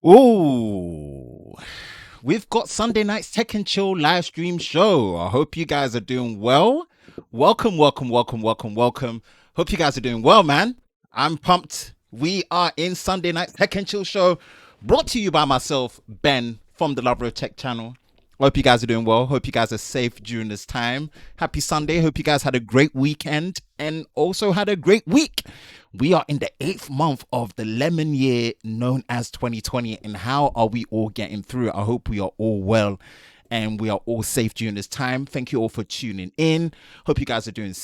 Ooh, we've got Sunday night's Tech and Chill live stream show. I hope you guys are doing well. Welcome. Hope you guys are doing well, man. I'm pumped. We are in Sunday night Tech and Chill show, brought to you by myself, Ben, from the Lover of Tech channel. Hope you guys are doing well. Hope you guys are safe during this time. Happy Sunday. Hope you guys had a great weekend and also had a great week. We are in the 8th month of the lemon year known as 2020. And how are we all getting through it? I hope we are all well and we are all safe during this time. Thank you all for tuning in. Hope you guys are doing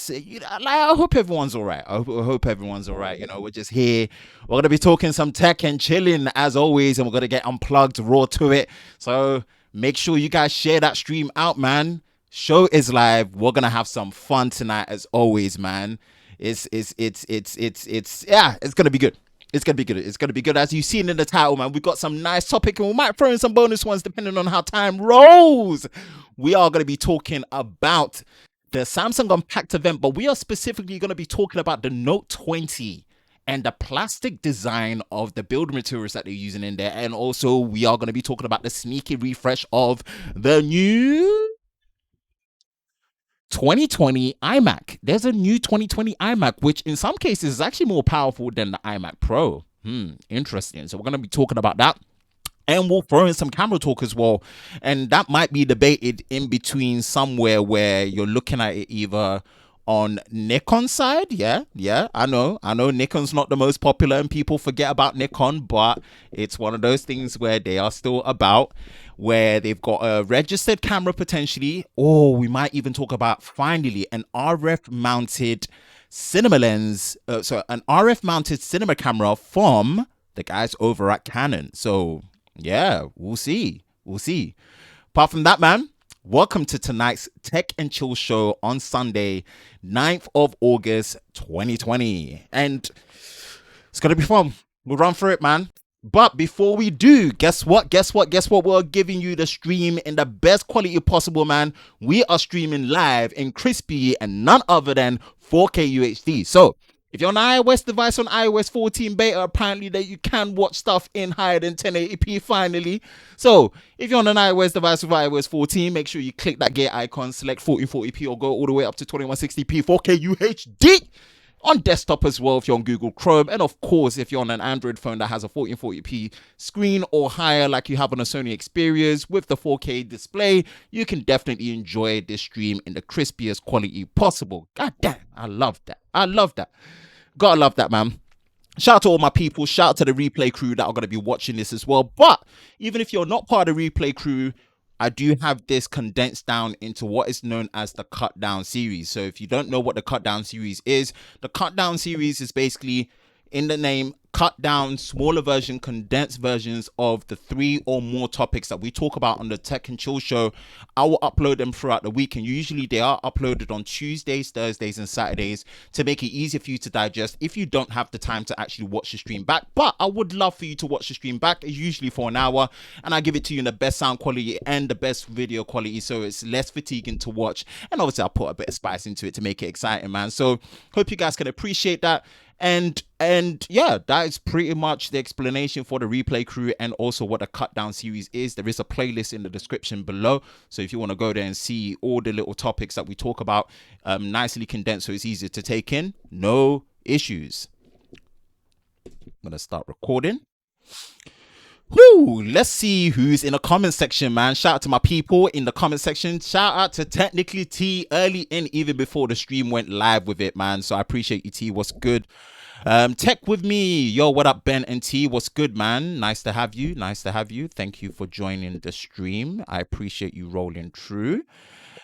I hope everyone's all right. I hope everyone's all right. You know, we're just here. We're going to be talking some tech and chilling as always. And we're going to get unplugged raw to it. So make sure you guys share that stream out, man. Show is live. We're gonna have some fun tonight, as always, man. It's gonna be good. It's gonna be good. It's gonna be good. As you've seen in the title, man, we've got some nice topic and we might throw in some bonus ones depending on how time rolls. We are gonna be talking about the Samsung Unpacked event, but we are specifically gonna be talking about the Note 20 and the plastic design of the build materials that they're using in there. And also, we are going to be talking about the sneaky refresh of the new 2020 iMac. There's a new 2020 iMac, which in some cases is actually more powerful than the iMac Pro. Interesting. So we're going to be talking about that. And we'll throw in some camera talk as well. And that might be debated in between somewhere where you're looking at it either on Nikon side. Yeah, I know Nikon's not the most popular and people forget about Nikon, but it's one of those things where they are still about, where they've got a registered camera potentially, or we might even talk about finally an RF mounted cinema lens, an RF mounted cinema camera from the guys over at Canon. So yeah, we'll see. Apart from that, man, welcome to tonight's Tech and Chill show on Sunday, 9th of August, 2020. And it's going to be fun. We'll run through it, man. But before we do, guess what? We're giving you the stream in the best quality possible, man. We are streaming live in crispy and none other than 4K UHD. So if you're on an iOS device on iOS 14 beta, apparently that you can watch stuff in higher than 1080p finally. So if you're on an iOS device with iOS 14, make sure you click that gear icon, select 1440p or go all the way up to 2160p 4K UHD on desktop as well if you're on Google Chrome. And of course, if you're on an Android phone that has a 1440p screen or higher like you have on a Sony Xperia with the 4K display, you can definitely enjoy this stream in the crispiest quality possible. God damn, I love that. Gotta love that, man. Shout out to all my people. Shout out to the replay crew that are going to be watching this as well. But even if you're not part of the replay crew, I do have this condensed down into what is known as the cut down series. So if you don't know what the cut down series is, the cut down series is basically in the name, cut down smaller version, condensed versions of the 3 or more topics that we talk about on the Tech and Chill show. I will upload them throughout the week, and usually they are uploaded on Tuesdays, Thursdays, and Saturdays to make it easier for you to digest if you don't have the time to actually watch the stream back. But I would love for you to watch the stream back. It's usually for an hour, and I give it to you in the best sound quality and the best video quality, so it's less fatiguing to watch. And obviously, I'll put a bit of spice into it to make it exciting, man. So hope you guys can appreciate that. And yeah, that is pretty much the explanation for the replay crew and also what the cut down series is. There is a playlist in the description below, so if you want to go there and see all the little topics that we talk about, nicely condensed so it's easier to take in, no issues. I'm gonna start recording. Woo, let's see who's in the comment section, man. Shout out to my people in the comment section. Shout out to Technically T early in, even before the stream went live with it, man. So I appreciate you, T. What's good? Tech with me. Yo, what up, Ben and T? What's good, man? Nice to have you. Thank you for joining the stream. I appreciate you rolling through.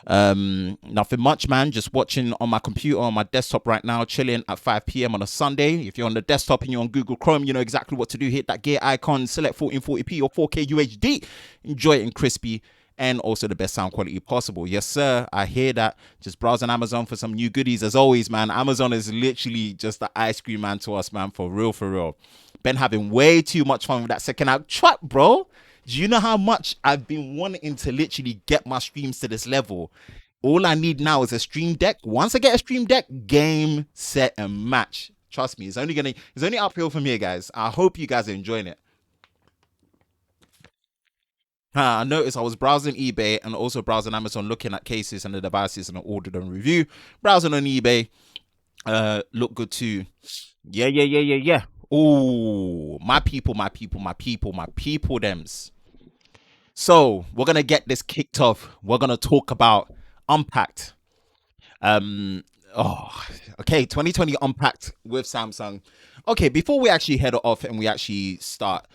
Nothing much, man. Just watching on my computer, on my desktop right now, chilling at 5 p.m. on a Sunday. If you're on the desktop and you're on Google Chrome, you know exactly what to do. Hit that gear icon, select 1440p or 4K UHD. Enjoy it in crispy and also the best sound quality possible. Yes, sir. I hear that. Just browse on Amazon for some new goodies. As always, man, Amazon is literally just the ice cream man to us, man. For real. Been having way too much fun with that second-hand trap, bro. Do you know how much I've been wanting to literally get my streams to this level? All I need now is a stream deck. Once I get a stream deck, game, set, and match. Trust me, it's only uphill from here, guys. I hope you guys are enjoying it. I noticed I was browsing eBay and also browsing Amazon, looking at cases and the devices and I ordered and review. Browsing on eBay, look good too. Yeah, yeah, yeah, yeah, yeah. Oh, my people, my people, my people, my people, thems. So we're gonna get this kicked off. We're gonna talk about Unpacked. Um, oh, okay, 2020 Unpacked with Samsung. Okay, before we actually head off and we actually start,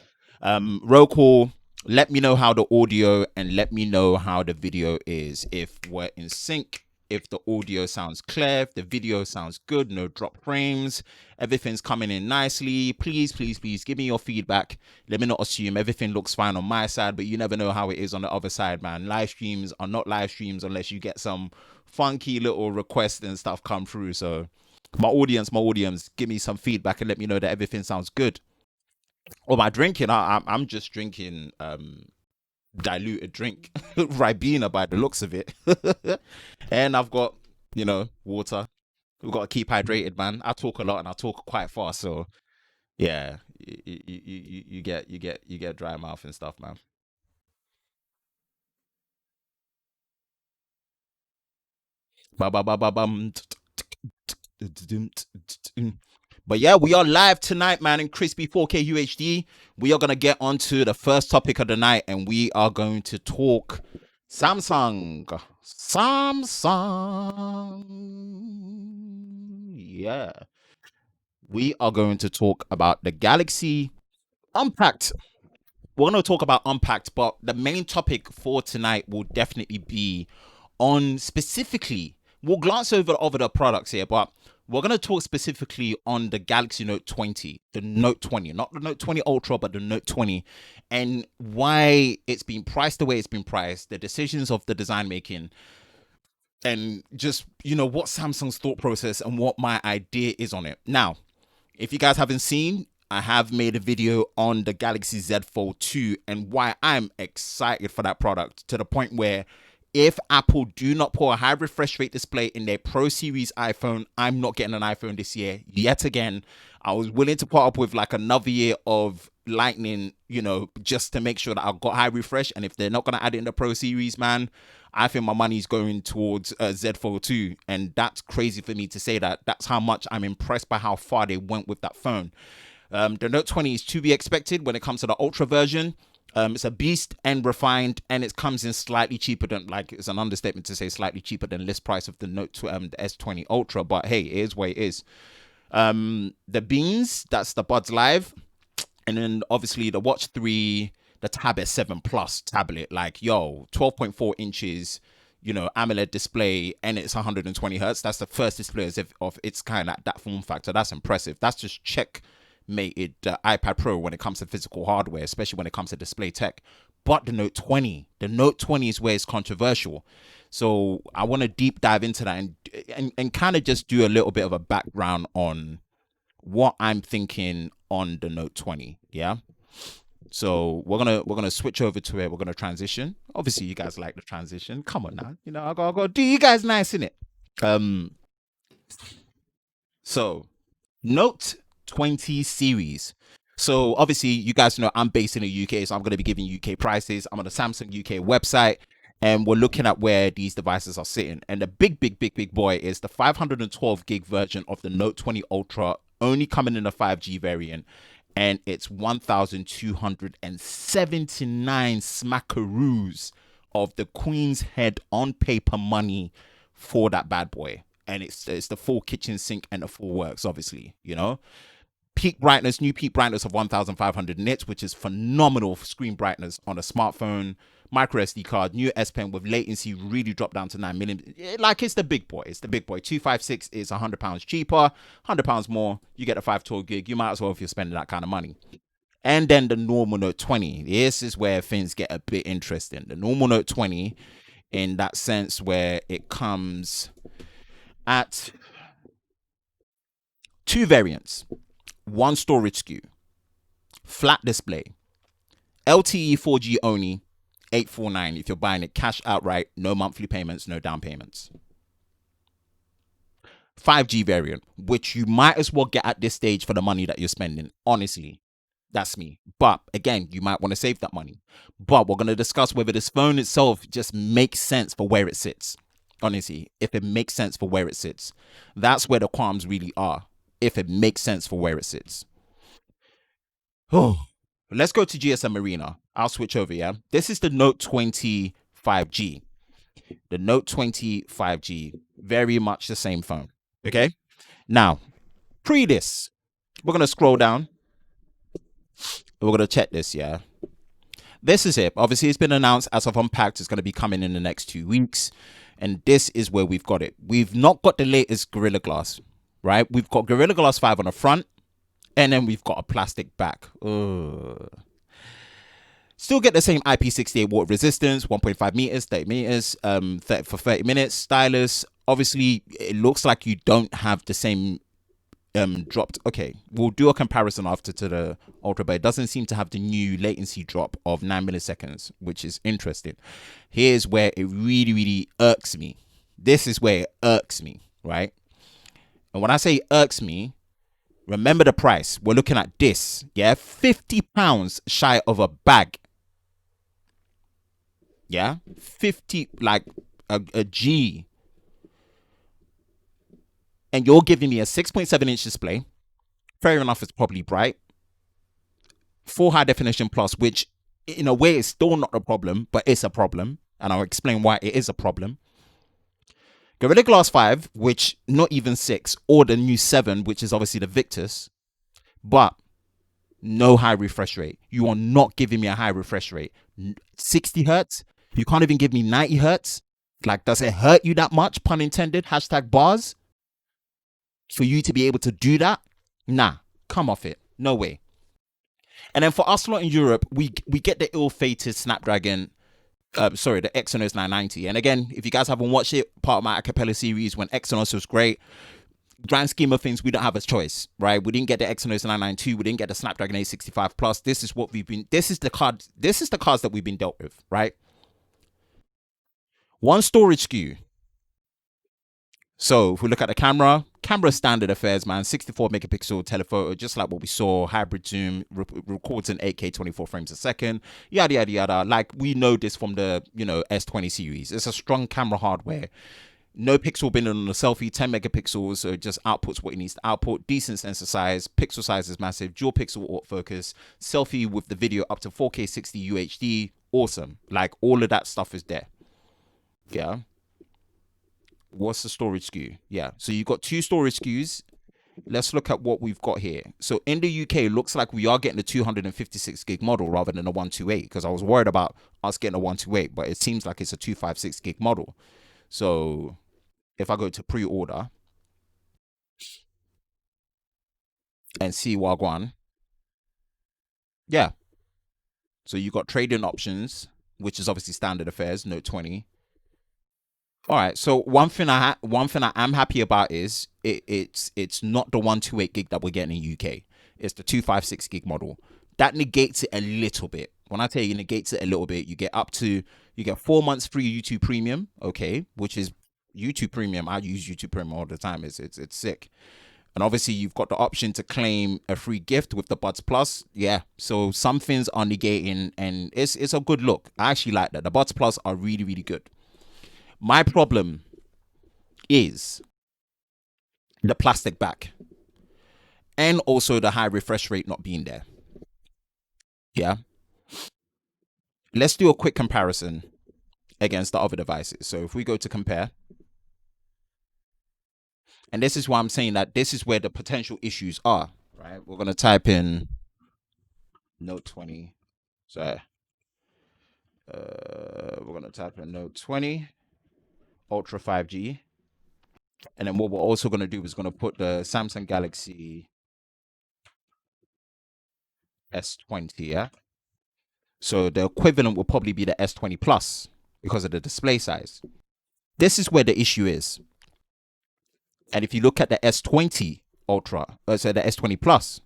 roll call. Let me know how the audio and let me know how the video is. If we're in sync, if the audio sounds clear, if the video sounds good, no drop frames, everything's coming in nicely. Please, please, please give me your feedback. Let me not assume everything looks fine on my side, but you never know how it is on the other side, man. Live streams are not live streams unless you get some funky little requests and stuff come through. So my audience, give me some feedback and let me know that everything sounds good. Or my drinking, I'm just drinking diluted drink, Ribena by the looks of it, and I've got water. We've got to keep hydrated, man. I talk a lot and I talk quite fast, so yeah, you get dry mouth and stuff, man. Ba ba ba ba bum. But yeah, we are live tonight, man, in crispy 4K UHD. We are gonna get on to the first topic of the night, and we are going to talk Samsung. Samsung. Yeah. We are going to talk about the Galaxy Unpacked. We're going to talk about Unpacked, but the main topic for tonight will definitely be on specifically, we'll glance over the products here, but we're going to talk specifically on the Galaxy Note 20, the Note 20, not the Note 20 Ultra, but the Note 20, and why it's been priced the way it's been priced, the decisions of the design making, and just, what Samsung's thought process and what my idea is on it. Now, if you guys haven't seen, I have made a video on the Galaxy Z Fold 2 and why I'm excited for that product, to the point where if Apple do not put a high refresh rate display in their Pro Series iPhone, I'm not getting an iPhone this year yet again. I was willing to put up with like another year of lightning, just to make sure that I've got high refresh. And if they're not going to add it in the Pro Series, man, I think my money's going towards Z Fold 2. And that's crazy for me to say that. That's how much I'm impressed by how far they went with that phone. The Note 20 is to be expected when it comes to the Ultra version. It's a beast and refined, and it comes in slightly cheaper than, like, it's an understatement to say slightly cheaper than list price of the the S20 Ultra. But hey, it is what it is. The beans, that's the Buds Live, and then obviously the Watch 3, the Tab S7 Plus tablet. Like, 12.4 inches, AMOLED display, and it's 120 hertz. That's the first display of its kind at that form factor. That's impressive. That's just checkmated iPad Pro when it comes to physical hardware, especially when it comes to display tech. But the Note 20 is where it's controversial. So I want to deep dive into that and kind of just do a little bit of a background on what I'm thinking on the Note 20. Yeah. So we're gonna switch over to it. We're gonna transition. Obviously, you guys like the transition. Come on now. I gotta do you guys nice in it. Um. So Note 20 series. So obviously, you guys know I'm based in the UK, so I'm gonna be giving UK prices. I'm on the Samsung UK website, and we're looking at where these devices are sitting. And the big boy is the 512 gig version of the Note 20 Ultra, only coming in a 5G variant, and it's 1,279 smackaroos of the Queen's head on paper money for that bad boy. And it's the full kitchen sink and the full works, obviously, peak brightness, new peak brightness of 1,500 nits, which is phenomenal for screen brightness on a smartphone. Micro SD card, new S Pen with latency really dropped down to 9 million. Like, it's the big boy. It's the big boy. 256 is £100 cheaper, £100 more. You get a 512 gig. You might as well if you're spending that kind of money. And then the normal Note 20. This is where things get a bit interesting. The normal Note 20, in that sense, where it comes at two variants, one storage SKU, flat display, LTE 4G only, 849 if you're buying it cash outright, no monthly payments, no down payments. 5G variant, which you might as well get at this stage for the money that you're spending, honestly. That's me. But again, you might want to save that money. But we're going to discuss whether this phone itself just makes sense for where it sits. Honestly, if it makes sense for where it sits, that's where the qualms really are. If it makes sense for where it sits. Oh, let's go to GSM Arena. I'll switch over. Yeah, this is the Note 20 5G. The Note 20 5G, very much the same phone. Okay. Now, pre this, we're gonna scroll down. We're gonna check this. Yeah, this is it. Obviously, it's been announced as of Unpacked. It's gonna be coming in the next 2 weeks, and this is where we've got it. We've not got the latest Gorilla Glass, right? We've got Gorilla Glass 5 on the front, and then we've got a plastic back. Ugh. Still get the same IP68 water resistance, 1.5 meters, 30 meters, for 30 minutes. Stylus. Obviously, it looks like you don't have the same dropped. Okay, we'll do a comparison after to the Ultra, but it doesn't seem to have the new latency drop of 9 milliseconds, which is interesting. Here's where it really, really irks me. This is where it irks me, right? And when I say irks me, remember the price. We're looking at this, yeah, £50 shy of a bag. Yeah, 50, like a G. And you're giving me a 6.7-inch display. Fair enough, it's probably bright. Full high definition plus, which in a way is still not a problem, but it's a problem. And I'll explain why it is a problem. Gorilla Glass 5, which not even 6, or the new 7, which is obviously the Victus, but no high refresh rate. You are not giving me a high refresh rate. 60 hertz? You can't even give me 90 hertz? Like, does it hurt you that much? Pun intended. Hashtag bars. For you to be able to do that? Nah, come off it. No way. And then for us lot in Europe, we get the ill-fated Snapdragon, the Exynos 990. And again, if you guys haven't watched it, part of my acapella series when Exynos was great, grand scheme of things, we don't have a choice, right? We didn't get the Exynos 992, we didn't get the Snapdragon 865 Plus. This is what we've been, this is the cards that we've been dealt with, right? One storage SKU. So if we look at the camera standard affairs, man. 64 megapixel telephoto, just like what we saw. Hybrid zoom, records in 8K 24 frames a second, yada yada yada. Like, we know this from the S20 series. It's a strong camera hardware. No pixel bin on the selfie, 10 megapixels, so it just outputs what it needs to output. Decent sensor size, pixel size is massive, dual pixel autofocus, selfie with the video up to 4K 60 UHD. Awesome. Like, all of that stuff is there. Yeah. What's the storage SKU? Yeah, so you got two storage SKUs. Let's look at what we've got here. So in the UK, it looks like we are getting the 256 gig model rather than a 128, because I was worried about us getting a 128, but it seems like it's a 256 gig model. So if I go to pre-order and see Wagwan, yeah. So you got trade-in options, which is obviously standard affairs, Note 20. All right. So one thing I am happy about is it's not the 128 gig that we're getting in UK. It's the 256 gig model. That negates it a little bit. When I tell you, it negates it a little bit, you get 4 months free YouTube Premium, okay, which is YouTube Premium. I use YouTube Premium all the time. It's sick. And obviously, you've got the option to claim a free gift with the Buds Plus. Yeah, so some things are negating, and it's a good look. I actually like that. The Buds Plus are really, really good. My problem is the plastic back and also the high refresh rate not being there. Yeah. Let's do a quick comparison against the other devices. So if we go to compare, and this is why I'm saying that this is where the potential issues are, right? We're going to type in Note 20. So we're going to type in Note 20 Ultra 5G. And then what we're also going to do is going to put the Samsung Galaxy S20, yeah? So the equivalent will probably be the S20 Plus because of the display size. This is where the issue is. And if you look at the S20 Ultra, so the S20 Plus,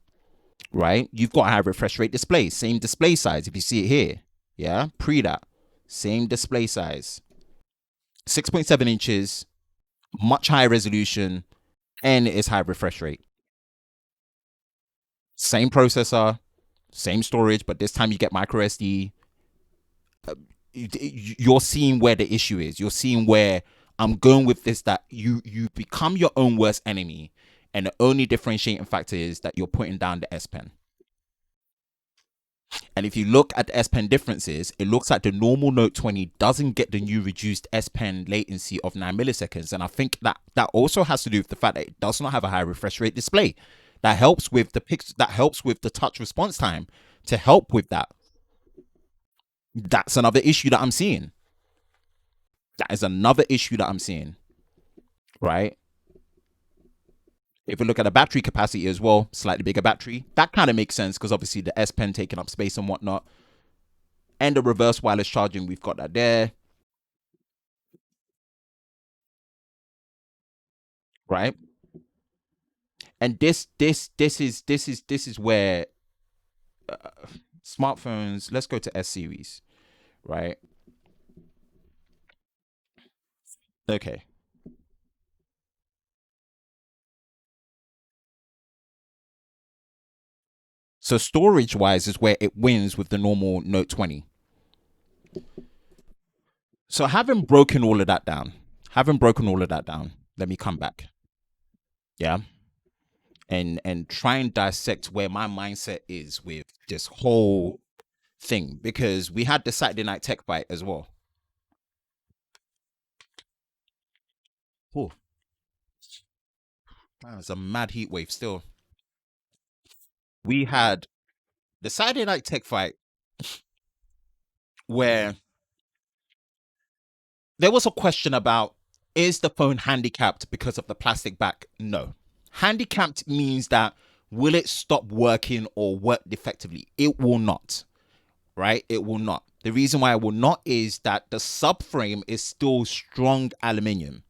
right, you've got a high refresh rate display, same display size. If you see it here, yeah, pre that, same display size, 6.7 inches, much higher resolution, and it is high refresh rate. Same processor, Same storage, but this time you get micro SD. You're seeing where the issue is. You're seeing where I'm going with this, that you become your own worst enemy, and the only differentiating factor is that you're putting down the S Pen. And if you look at the S Pen differences, it looks like the normal Note 20 doesn't get the new reduced S Pen latency of 9 milliseconds. And I think that also has to do with the fact that it does not have a high refresh rate display. That helps with that helps with the touch response time to help with that. That's another issue that I'm seeing. That is another issue that I'm seeing, right? If we look at the battery capacity as well, slightly bigger battery, that kind of makes sense because obviously the S Pen taking up space and whatnot. And the reverse wireless charging, we've got that there, right? And this is where smartphones. Let's go to S series, right? Okay. So storage wise is where it wins with the normal Note 20. So having broken all of that down, let me come back. Yeah. And try and dissect where my mindset is with this whole thing, because we had the Saturday night tech fight as well. Oh, man, it's a mad heat wave still. We had the Saturday night tech fight where there was a question about, is the phone handicapped because of the plastic back? No. Handicapped means that will it stop working or work defectively? It will not, right? It will not. The reason why it will not is that the subframe is still strong aluminium,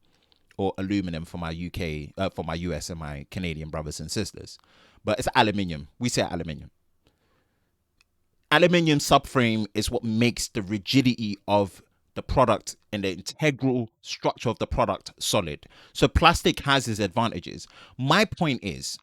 or aluminum for my UK, for my US and my Canadian brothers and sisters. But it's aluminium. We say aluminium. Aluminium subframe is what makes the rigidity of the product and the integral structure of the product solid. So plastic has its advantages. My point is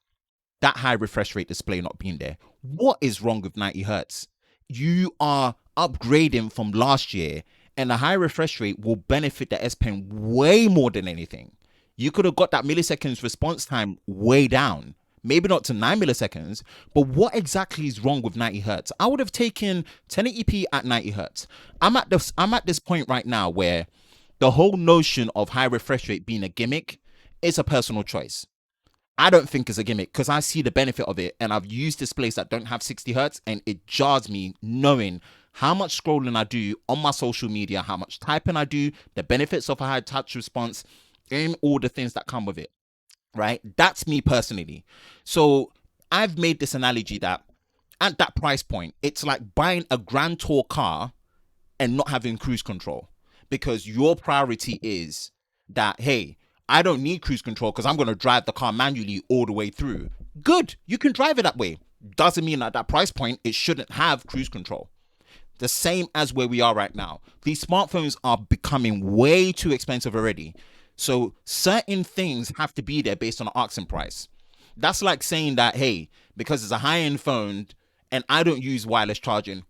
that high refresh rate display not being there. What is wrong with 90 hertz? You are upgrading from last year, and the high refresh rate will benefit the S Pen way more than anything. You could have got that milliseconds response time way down. Maybe not to 9 milliseconds, but what exactly is wrong with 90 hertz? I would have taken 1080p at 90 hertz. I'm at this point right now where the whole notion of high refresh rate being a gimmick is a personal choice. I don't think it's a gimmick because I see the benefit of it, and I've used displays that don't have 60 hertz, and it jars me knowing how much scrolling I do on my social media, how much typing I do, the benefits of a high touch response, and all the things that come with it, right? That's me personally. So I've made this analogy that at that price point, it's like buying a Grand Tour car and not having cruise control, because your priority is that, hey, I don't need cruise control because I'm going to drive the car manually all the way through. Good, you can drive it that way. Doesn't mean at that price point it shouldn't have cruise control. The same as where we are right now. These smartphones are becoming way too expensive already. So certain things have to be there based on the asking price. That's like saying that, hey, because it's a high-end phone and I don't use wireless charging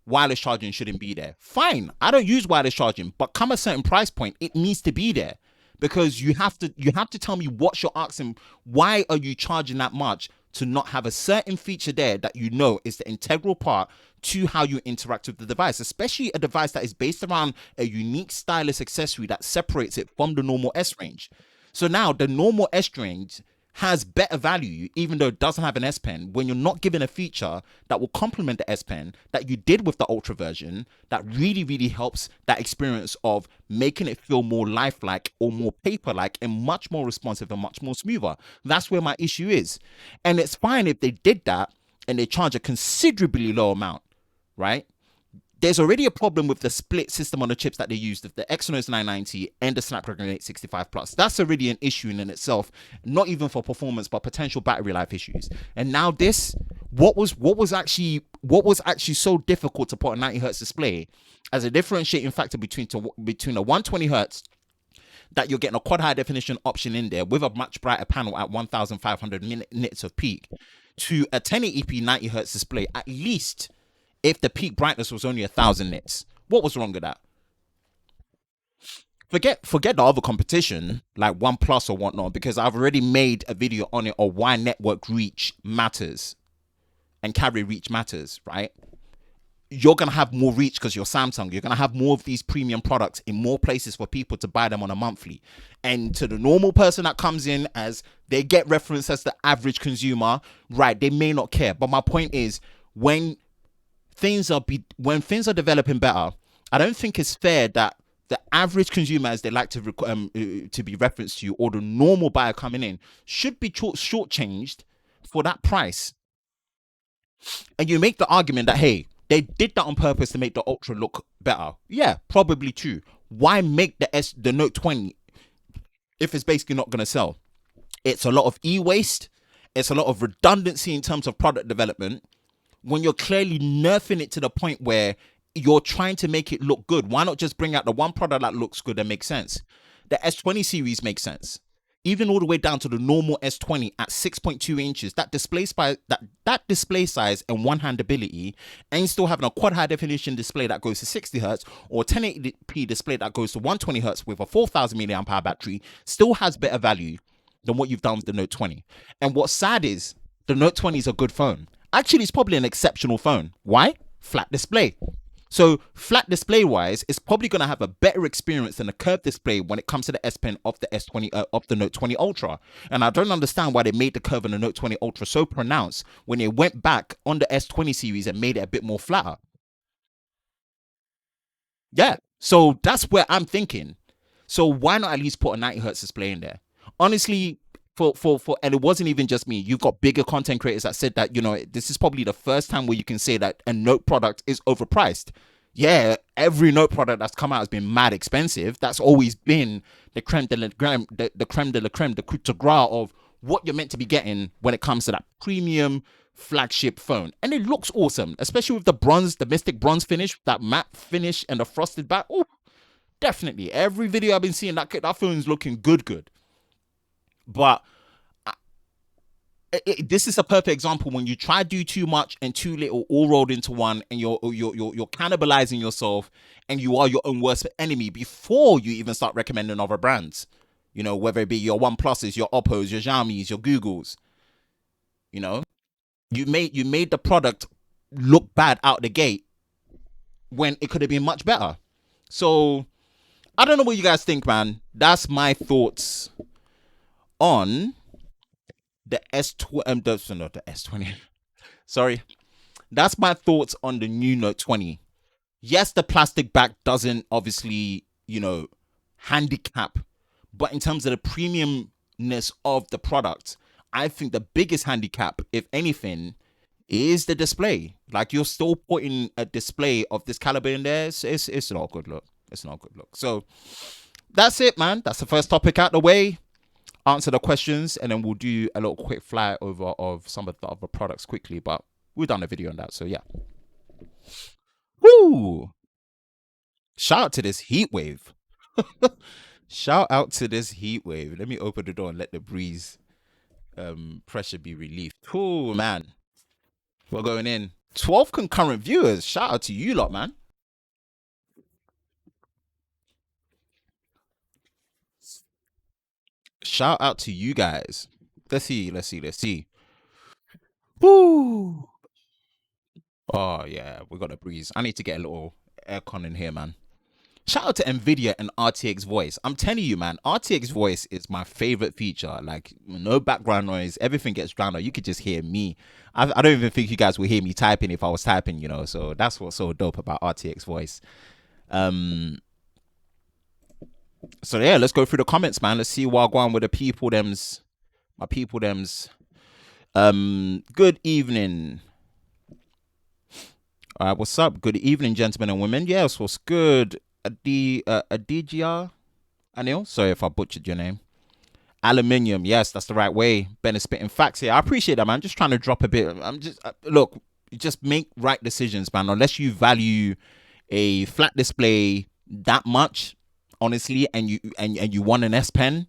shouldn't be there. Fine, I don't use wireless charging, but come a certain price point, it needs to be there, because you have to tell me what you're asking. Why are you charging that much to not have a certain feature there that you know is the integral part to how you interact with the device, especially a device that is based around a unique stylus accessory that separates it from the normal S range. So now the normal S range has better value, even though it doesn't have an S Pen, when you're not given a feature that will complement the S Pen that you did with the Ultra version, that really, really helps that experience of making it feel more lifelike or more paper like and much more responsive and much more smoother. That's where my issue is. And it's fine if they did that and they charge a considerably low amount, right? There's already a problem with the split system on the chips that they used, the Exynos 990 and the Snapdragon 865 Plus. That's already an issue in itself, not even for performance, but potential battery life issues. And now this, what was actually so difficult to put a 90 hertz display as a differentiating factor between a 120 hertz that you're getting a quad high definition option in there with a much brighter panel at 1500 nits of peak, to a 1080p 90 hertz display, at least if the peak brightness was only 1,000 nits. What was wrong with that? Forget the other competition like OnePlus or whatnot, because I've already made a video on it of why network reach matters and carry reach matters, right? You're gonna have more reach because you're Samsung. You're gonna have more of these premium products in more places for people to buy them on a monthly. And to the normal person that comes in, as they get referenced as the average consumer, right? They may not care. But my point is, when things are developing better, I don't think it's fair that the average consumer, as they like to be referenced to, or the normal buyer coming in, should be shortchanged for that price. And you make the argument that, hey, they did that on purpose to make the Ultra look better. Yeah, probably true. Why make the Note 20 if it's basically not going to sell? It's a lot of e-waste. It's a lot of redundancy in terms of product development. When you're clearly nerfing it to the point where you're trying to make it look good, why not just bring out the one product that looks good and makes sense? The S20 series makes sense. Even all the way down to the normal S20 at 6.2 inches, that display size and one-hand ability, and still having a quad high definition display that goes to 60 hertz, or a 1080p display that goes to 120 hertz with a 4,000 milliamp hour battery, still has better value than what you've done with the Note 20. And what's sad is the Note 20 is a good phone. Actually, it's probably an exceptional phone. Why? Flat display. So flat display wise, it's probably going to have a better experience than a curved display when it comes to the S Pen of the S20 of the Note 20 Ultra. And I don't understand why they made the curve on the Note 20 Ultra so pronounced when they went back on the S20 series and made it a bit more flatter. Yeah. So that's where I'm thinking. So why not at least put a 90 hertz display in there? Honestly, and it wasn't even just me. You've got bigger content creators that said that, this is probably the first time where you can say that a Note product is overpriced. Yeah, every Note product that's come out has been mad expensive. That's always been the creme de la creme, the creme de la creme, the coup de grace of what you're meant to be getting when it comes to that premium flagship phone. And it looks awesome, especially with the mystic bronze finish, that matte finish, and the frosted back. Oh, definitely. Every video I've been seeing, that phone's looking good. But this is a perfect example when you try to do too much and too little all rolled into one, and you're cannibalizing yourself, and you are your own worst enemy before you even start recommending other brands. Whether it be your OnePluses, your Oppos, your Xiaomis, your Googles. You made the product look bad out the gate when it could have been much better. So I don't know what you guys think, man. That's my thoughts on the the S20. Sorry. That's my thoughts on the new Note 20. Yes, the plastic back doesn't obviously, handicap, but in terms of the premiumness of the product, I think the biggest handicap, if anything, is the display. Like, you're still putting a display of this caliber in there. It's not a good look. It's not a good look. So that's it, man. That's the first topic out the way. Answer the questions, and then we'll do a little quick flyover of some of the other products quickly. But we've done a video on that, so yeah. Woo! Shout out to this heat wave. Shout out to this heat wave. Let me open the door and let the breeze pressure be relieved. Oh man, we're going in. 12 concurrent viewers. Shout out to you lot, man. Shout out to you guys. Let's see. Woo! Oh yeah, we got a breeze. I need to get a little aircon in here, man. Shout out to Nvidia and RTX voice. I'm telling you, man, RTX voice is my favorite feature. Like, no background noise, everything gets drowned out. You could just hear me. I don't even think you guys would hear me typing if I was typing, So that's what's so dope about RTX voice. So yeah, let's go through the comments, man. Let's see what I go on with the people thems. My people thems. Good evening. All right, what's up? Good evening, gentlemen and women. Yes, what's good? Adigia Anil. Sorry if I butchered your name. Aluminium. Yes, that's the right way. Ben is spitting facts here. I appreciate that, man. Just trying to drop a bit. I'm just look. Just make right decisions, man. Unless you value a flat display that much, honestly, and you want an S Pen,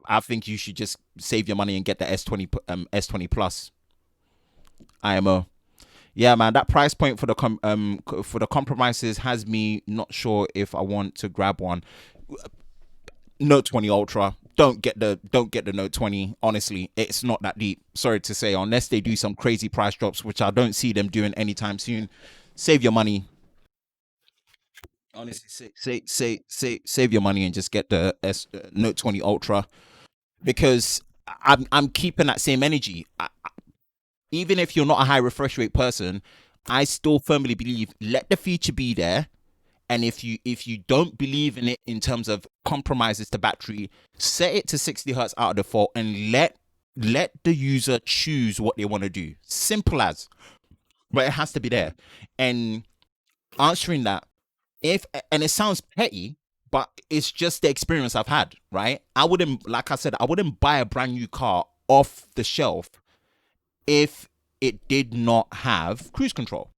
I think you should just save your money and get the S20 Plus IMO. Yeah, man, that price point for the for the compromises has me not sure if I want to grab one. Note 20 Ultra. Don't get the Note 20. Honestly, it's not that deep. Sorry to say, unless they do some crazy price drops, which I don't see them doing anytime soon. Save your money. Honestly, save your money and just get the Note 20 Ultra, because I'm keeping that same energy. Even if you're not a high refresh rate person, I still firmly believe let the feature be there. And if you don't believe in it in terms of compromises to battery, set it to 60 hertz out of default and let the user choose what they want to do. Simple as. But it has to be there. And answering that, if and it sounds petty, but it's just the experience I've had, right? I wouldn't, like I said, I wouldn't buy a brand new car off the shelf if it did not have cruise control.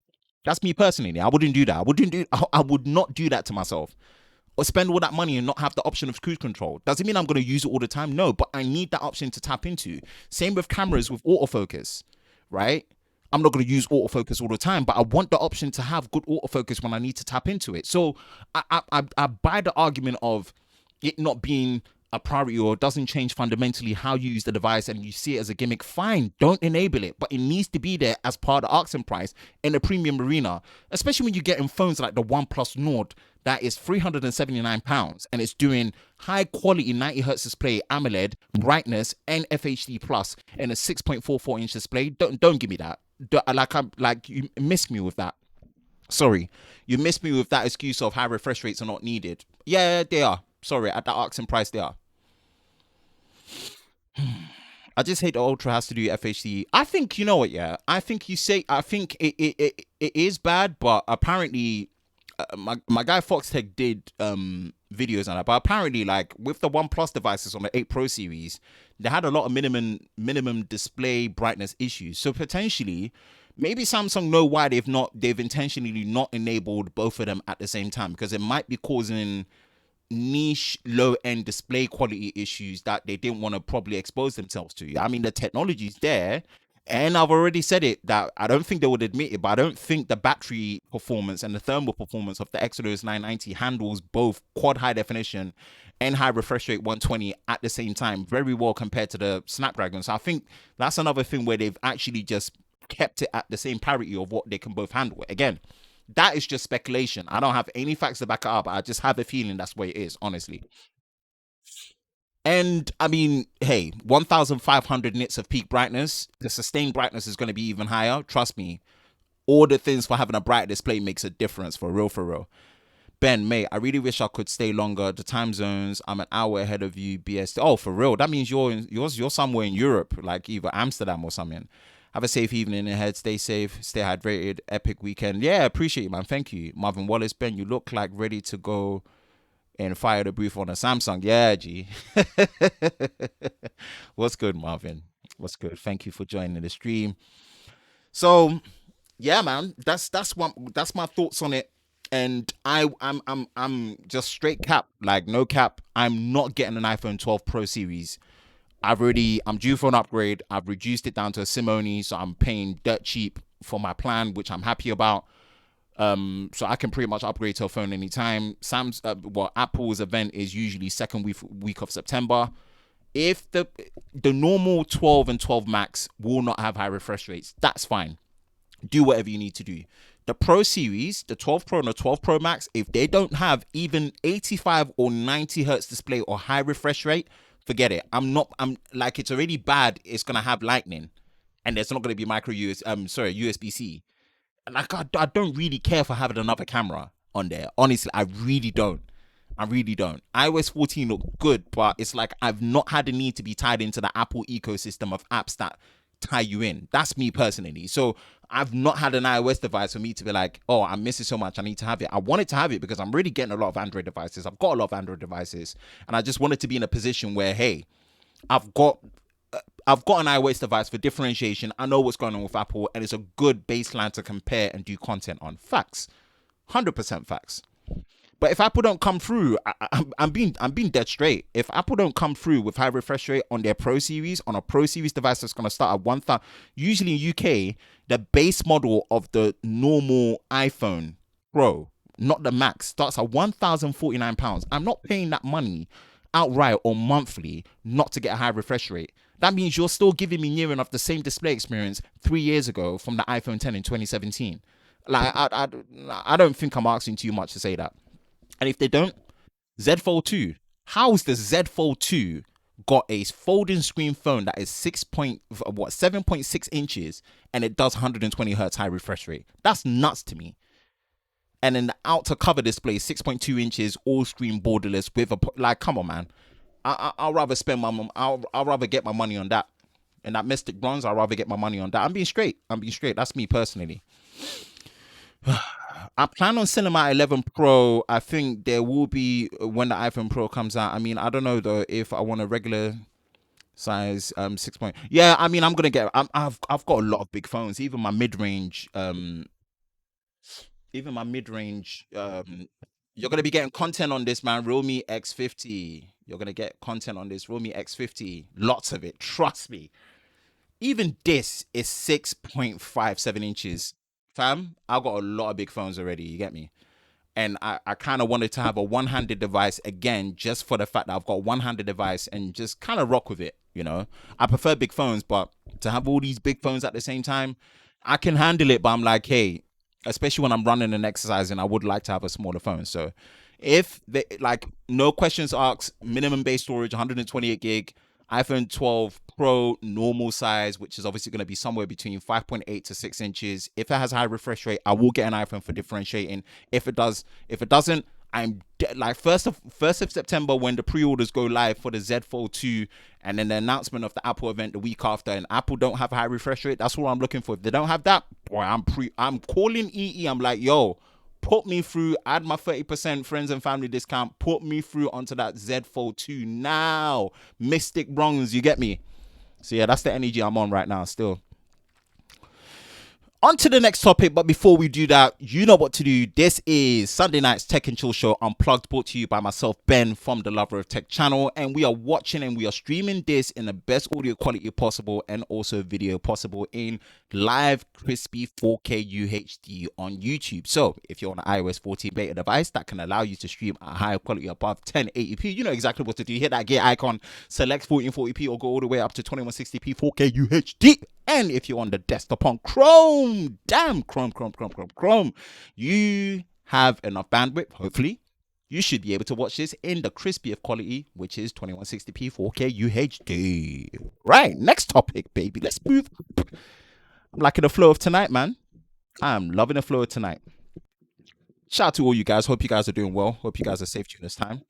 That's me personally. I wouldn't do that. I would not do that to myself. Or spend all that money and not have the option of cruise control. Doesn't mean I'm going to use it all the time. No, but I need that option to tap into. Same with cameras with autofocus, right? I'm not going to use autofocus all the time, but I want the option to have good autofocus when I need to tap into it. So I buy the argument of it not being a priority or doesn't change fundamentally how you use the device and you see it as a gimmick. Fine, don't enable it, but it needs to be there as part of the asking price in the premium arena, especially when you get in phones like the OnePlus Nord that is £379 and it's doing high quality 90 hertz display, AMOLED, brightness, and FHD plus and a 6.44-inch display. Don't give me that. You missed me with that. Sorry, you missed me with that excuse of high refresh rates are not needed. Yeah, they are. Sorry, at that asking price, they are. I just hate the Ultra has to do FHD. I think you know what, yeah. I think it is bad, but apparently, my guy Foxtech did videos on that. But apparently, like with the OnePlus devices on the 8 Pro series, they had a lot of minimum display brightness issues. So potentially, maybe Samsung know why they've intentionally not enabled both of them at the same time, because it might be causing niche low end display quality issues that they didn't want to probably expose themselves to. I mean, the technology's there, and I've already said it that I don't think they would admit it, but I don't think the battery performance and the thermal performance of the Exynos 990 handles both quad high definition and high refresh rate 120 at the same time very well compared to the Snapdragon. So I think that's another thing where they've actually just kept it at the same parity of what they can both handle. Again, that is just speculation. I don't have any facts to back it up. I just have a feeling that's where it is, honestly. And I mean, hey, 1,500 nits of peak brightness. The sustained brightness is going to be even higher. Trust me. All the things for having a bright display makes a difference, for real, for real. Ben, mate, I really wish I could stay longer. The time zones, I'm an hour ahead of you. BS. Oh, for real. That means you're somewhere in Europe, like either Amsterdam or something. Have a safe evening ahead. Stay safe. Stay hydrated. Epic weekend. Yeah, appreciate you, man. Thank you. Marvin Wallace, Ben, you look like ready to go and fire the booth on a Samsung. Yeah, G. What's good, Marvin? What's good? Thank you for joining the stream. So, yeah, man, that's my thoughts on it. And I'm just straight cap, like no cap. I'm not getting an iPhone 12 Pro series. I'm due for an upgrade. I've reduced it down to a SIM only, so I'm paying dirt cheap for my plan, which I'm happy about. So I can pretty much upgrade to a phone anytime. Apple's event is usually second week of September. If the normal 12 and 12 Max will not have high refresh rates, that's fine. Do whatever you need to do. The Pro series, the 12 Pro and the 12 Pro Max, if they don't have even 85 or 90 hertz display or high refresh rate, forget it. I'm like, it's already bad. It's gonna have lightning, and there's not gonna be USB-C. Like I don't really care for having another camera on there. Honestly, I really don't. I really don't. iOS 14 looked good, but it's like I've not had the need to be tied into the Apple ecosystem of apps that tie you in. That's me personally. So I've not had an iOS device for me to be like, oh, I miss it so much, I need to have it. I wanted to have it because I'm really getting a lot of Android devices. I've got a lot of Android devices, and I just wanted to be in a position where, hey, I've got an iOS device for differentiation. I know what's going on with Apple, and it's a good baseline to compare and do content on. Facts. 100% facts. But if Apple don't come through, I'm being dead straight. If Apple don't come through with high refresh rate on their Pro Series, on a Pro Series device that's gonna start at 1,000, usually in UK, the base model of the normal iPhone Pro, not the Max, starts at £1,049. I'm not paying that money outright or monthly not to get a high refresh rate. That means you're still giving me near enough the same display experience 3 years ago from the iPhone 10 in 2017. Like I don't think I'm asking too much to say that. And if they don't, Z Fold 2. How's the Z Fold 2 got a folding screen phone that is 7.6 inches and it does 120 hertz high refresh rate? That's nuts to me. And then the outer cover display, 6.2 inches, all screen borderless with a like. Come on, man. I'll rather spend my I'll rather get my money on that. And that Mystic Bronze, I'll rather get my money on that. I'm being straight. That's me personally. I plan on selling my 11 Pro. I think there will be when the iPhone Pro comes out. I mean, I don't know though if I want a regular size 6 point. Yeah, I mean, I'm gonna get. I've got a lot of big phones. Even my mid range. You're gonna be getting content on this, man. Realme X50. You're gonna get content on this Realme X50. Lots of it. Trust me. Even this is 6.57 inches. Fam, I've got a lot of big phones already. You get me? And I kind of wanted to have a one-handed device again, just for the fact that I've got a one-handed device and just kind of rock with it. I prefer big phones, but to have all these big phones at the same time, I can handle it. But I'm like, hey, especially when I'm running and exercising, I would like to have a smaller phone. So if they like, no questions asked, minimum base storage, 128 gig, iPhone 12 Pro normal size, which is obviously going to be somewhere between 5.8 to 6 inches. If it has high refresh rate, I will get an iPhone for differentiating. If it doesn't, like first of September when the pre-orders go live for the Z Fold 2, and then the announcement of the Apple event the week after, and Apple don't have a high refresh rate. That's what I'm looking for. If they don't have that, boy, I'm calling EE. I'm like, yo, put me through, add my 30% friends and family discount, put me through onto that Z Fold 2 now. Mystic Bronze, you get me? So yeah, that's the energy I'm on right now still. On to the next topic, but before we do that, you know what to do. This is Sunday night's Tech and Chill Show Unplugged, brought to you by myself, Ben, from the Lover of Tech channel. And we are watching and we are streaming this in the best audio quality possible and also video possible in live crispy 4K UHD on YouTube. So if you're on an iOS 14 beta device that can allow you to stream at higher quality above 1080p, you know exactly what to do. Hit that gear icon, select 1440p or go all the way up to 2160p 4K UHD. And if you're on the desktop on Chrome, Chrome, you have enough bandwidth, hopefully. You should be able to watch this in the crispiest quality, which is 2160p 4K UHD. Right, next topic, baby. Let's move. I'm liking the flow of tonight, man. I'm loving the flow of tonight. Shout out to all you guys. Hope you guys are doing well. Hope you guys are safe during this time.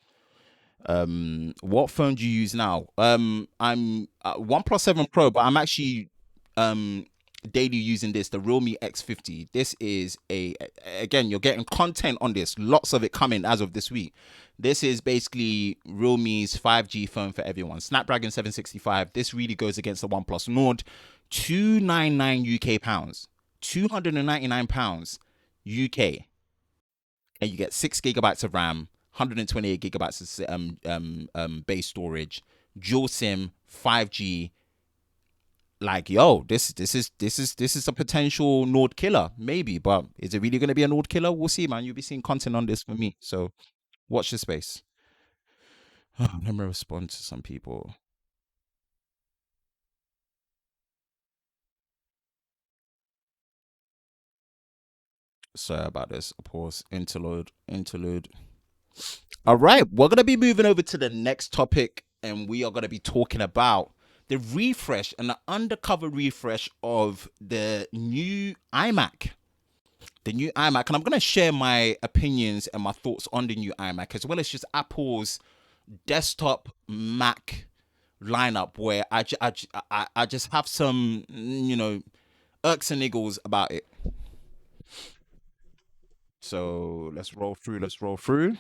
What phone do you use now? I'm OnePlus 7 Pro, but I'm actually daily using the Realme X50. This is again, you're getting content on this, lots of it coming as of this week. This is basically Realme's 5G phone for everyone. Snapdragon 765. This really goes against the OnePlus Nord. 299 UK pounds, 299 pounds UK, and you get 6 gigabytes of RAM, 128 gigabytes of base storage, dual SIM, 5G. Like, yo, this is a potential Nord killer, maybe, but is it really going to be a Nord killer? We'll see, man. You'll be seeing content on this for me, so watch the space. Let me respond to some people. Sorry about this. Pause. Interlude. All right, we're gonna be moving over to the next topic, and we are gonna be talking about the refresh and the undercover refresh of the new iMac. And I'm going to share my opinions and my thoughts on the new iMac, as well as just Apple's desktop Mac lineup, where I just have some, irks and niggles about it. So let's roll through.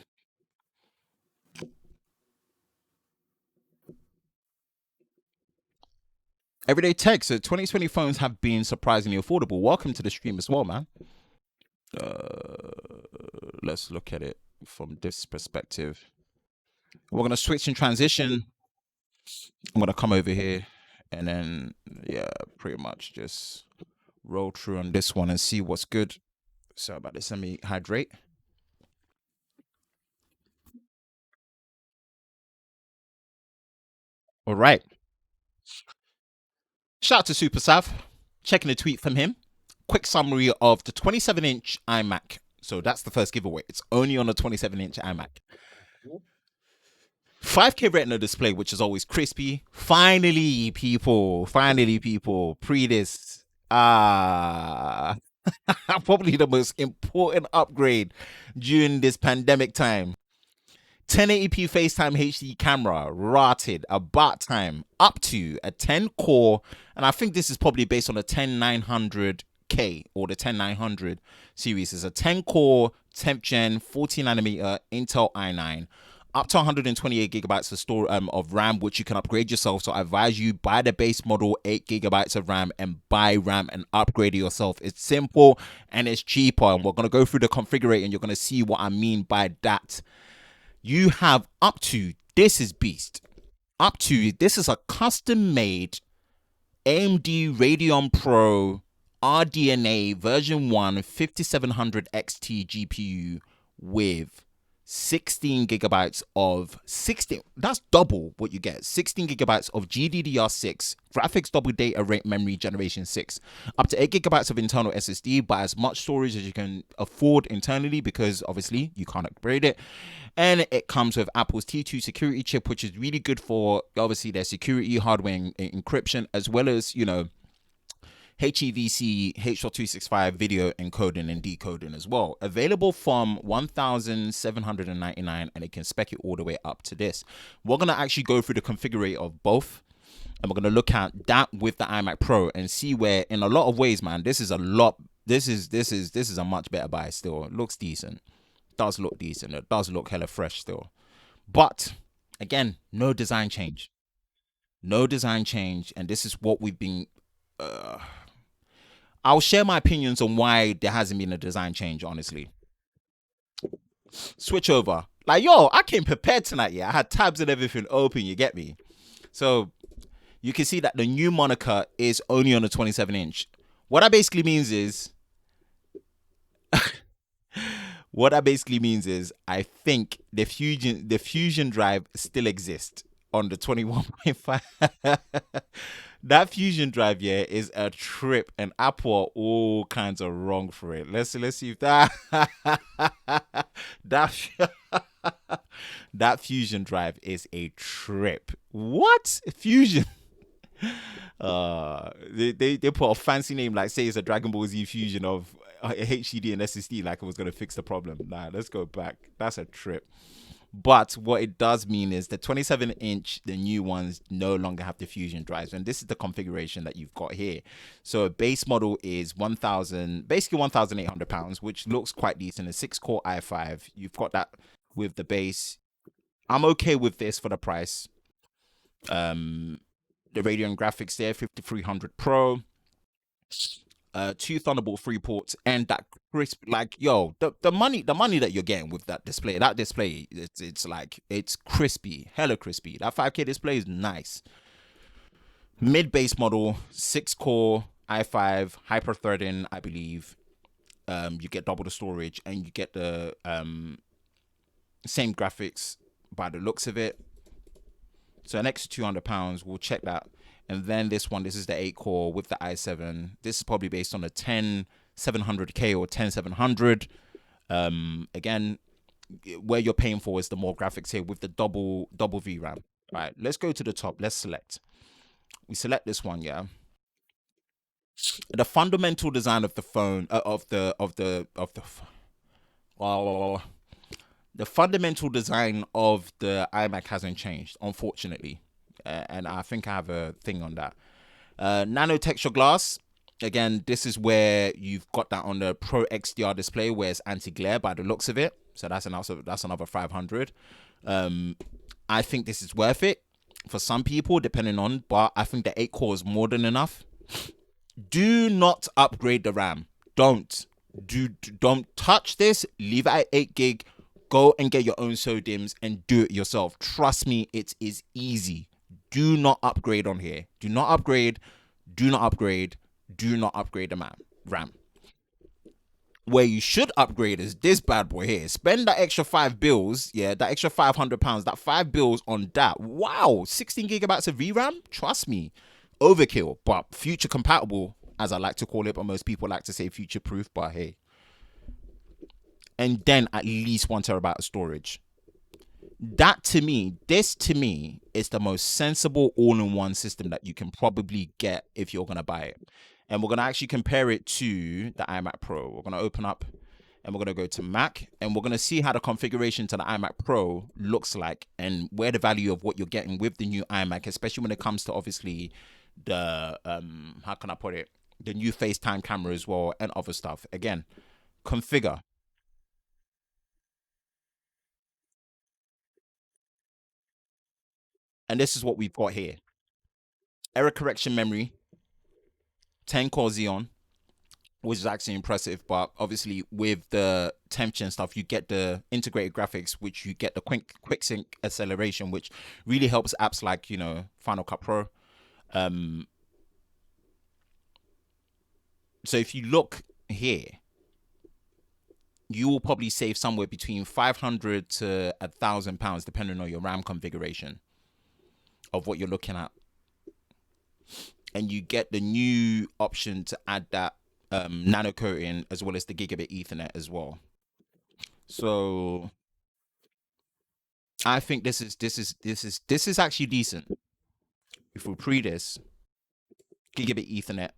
Everyday tech. So 2020 phones have been surprisingly affordable. Welcome to the stream as well, man. Let's look at it. from this perspective. We're going to switch and transition. I'm going to come over here and then, yeah, pretty much just roll through on this one and see what's good. Sorry about this. Let me hydrate. All right. Shout out to Super Sav. Checking a tweet from him. Quick summary of the 27-inch iMac. So that's the first giveaway. It's only on a 27-inch iMac. 5K Retina display, which is always crispy. Finally, people. Pre this. Probably the most important upgrade during this pandemic time. 1080p FaceTime HD camera, rated, about time, up to a 10 core, and I think this is probably based on a 10900K or the 10900 series. It's a 10 core, 10th gen, 14 nanometer Intel i9, up to 128 gigabytes of store of RAM, which you can upgrade yourself. So I advise you buy the base model, 8 gigabytes of RAM, and buy RAM and upgrade it yourself. It's simple and it's cheaper, and we're gonna go through the configurator, and you're gonna see what I mean by that. You have up to, this is beast, up to, this is a custom-made AMD Radeon Pro RDNA version 1 5700 XT GPU with 16 gigabytes of 16, that's double what you get, 16 gigabytes of GDDR6 graphics double data rate memory generation 6, up to 8 gigabytes of internal SSD, but as much storage as you can afford internally, because obviously you can't upgrade it. And it comes with Apple's T2 security chip, which is really good for obviously their security hardware encryption, as well as, you know, HEVC H.265 video encoding and decoding as well. Available from $1,799, and it can spec it all the way up to this. We're gonna actually go through the configurator of both, and we're gonna look at that with the iMac Pro and see where, in a lot of ways, man, this is a lot. This is a much better buy still. It looks decent. Does look decent. It does look hella fresh still. But again, no design change. No design change, and this is what we've been. I'll share my opinions on why there hasn't been a design change, honestly. Switch over. Like, yo, I came prepared tonight, yeah. I had tabs and everything open, you get me? So, you can see that the new moniker is only on a 27-inch. What that basically means is... I think the Fusion drive still exists on the 21.5. That Fusion drive, yeah, is a trip, and Apple are all kinds of wrong for it. Let's see if that that Fusion drive is a trip. What? Fusion? They put a fancy name, like say it's a Dragon Ball Z fusion of HDD and SSD, like it was gonna fix the problem. Nah, let's go back. That's a trip. But what it does mean is the 27-inch, the new ones no longer have the Fusion drives, and this is the configuration that you've got here. So a base model is basically £1,800, which looks quite decent. A 6-core i5. You've got that with the base. I'm okay with this for the price. The Radeon graphics there, 5300 Pro. 2 Thunderbolt 3 ports, and that crisp, like, yo, the money that you're getting with that display, it's like, it's crispy, hella crispy. That 5K display is nice. Mid base model, 6-core i5 hyper threading, I believe. You get double the storage, and you get the same graphics by the looks of it. So an extra £200, we'll check that. And then this is the 8-core with the i7. This is probably based on a 10700K or 10700. Again, where you're paying for is the more graphics here with the double VRAM. All right, let's go to the top. Let's select. We select this one, yeah. The fundamental design of the phone, the fundamental design of the iMac hasn't changed, unfortunately. And I think I have a thing on that. Nano texture glass. Again, this is where you've got that on the Pro XDR display, where it's anti-glare by the looks of it. So that's another 500. I think this is worth it for some people, depending on. But I think the 8-core is more than enough. Do not upgrade the RAM. Don't touch this. Leave it at 8 gig. Go and get your own SODIMMs and do it yourself. Trust me, it is easy. Do not upgrade on here. Do not upgrade. Do not upgrade. Do not upgrade the RAM. Where you should upgrade is this bad boy here. Spend that extra £5, yeah, that extra £500, that £5 on that. Wow, 16 gigabytes of VRAM. Trust me, overkill, but future compatible, as I like to call it. But most people like to say future proof. But hey, and then at least 1 terabyte of storage. That to me, this to me is the most sensible all-in-one system that you can probably get if you're gonna buy it. And we're gonna actually compare it to the iMac Pro. We're gonna open up and we're gonna go to Mac, and we're gonna see how the configuration to the iMac Pro looks like, and where the value of what you're getting with the new iMac, especially when it comes to obviously the how can I put it, the new FaceTime camera as well and other stuff. Again, configure. And this is what we've got here. Error correction memory, 10 core Xeon, which is actually impressive. But obviously with the temperature and stuff, you get the integrated graphics, which you get the quick sync acceleration, which really helps apps like, you know, Final Cut Pro. So if you look here, you will probably save somewhere between £500 to £1,000, depending on your RAM configuration of what you're looking at. And you get the new option to add that nano coating as well as the gigabit Ethernet as well. So I think this is actually decent. If we pre this gigabit Ethernet,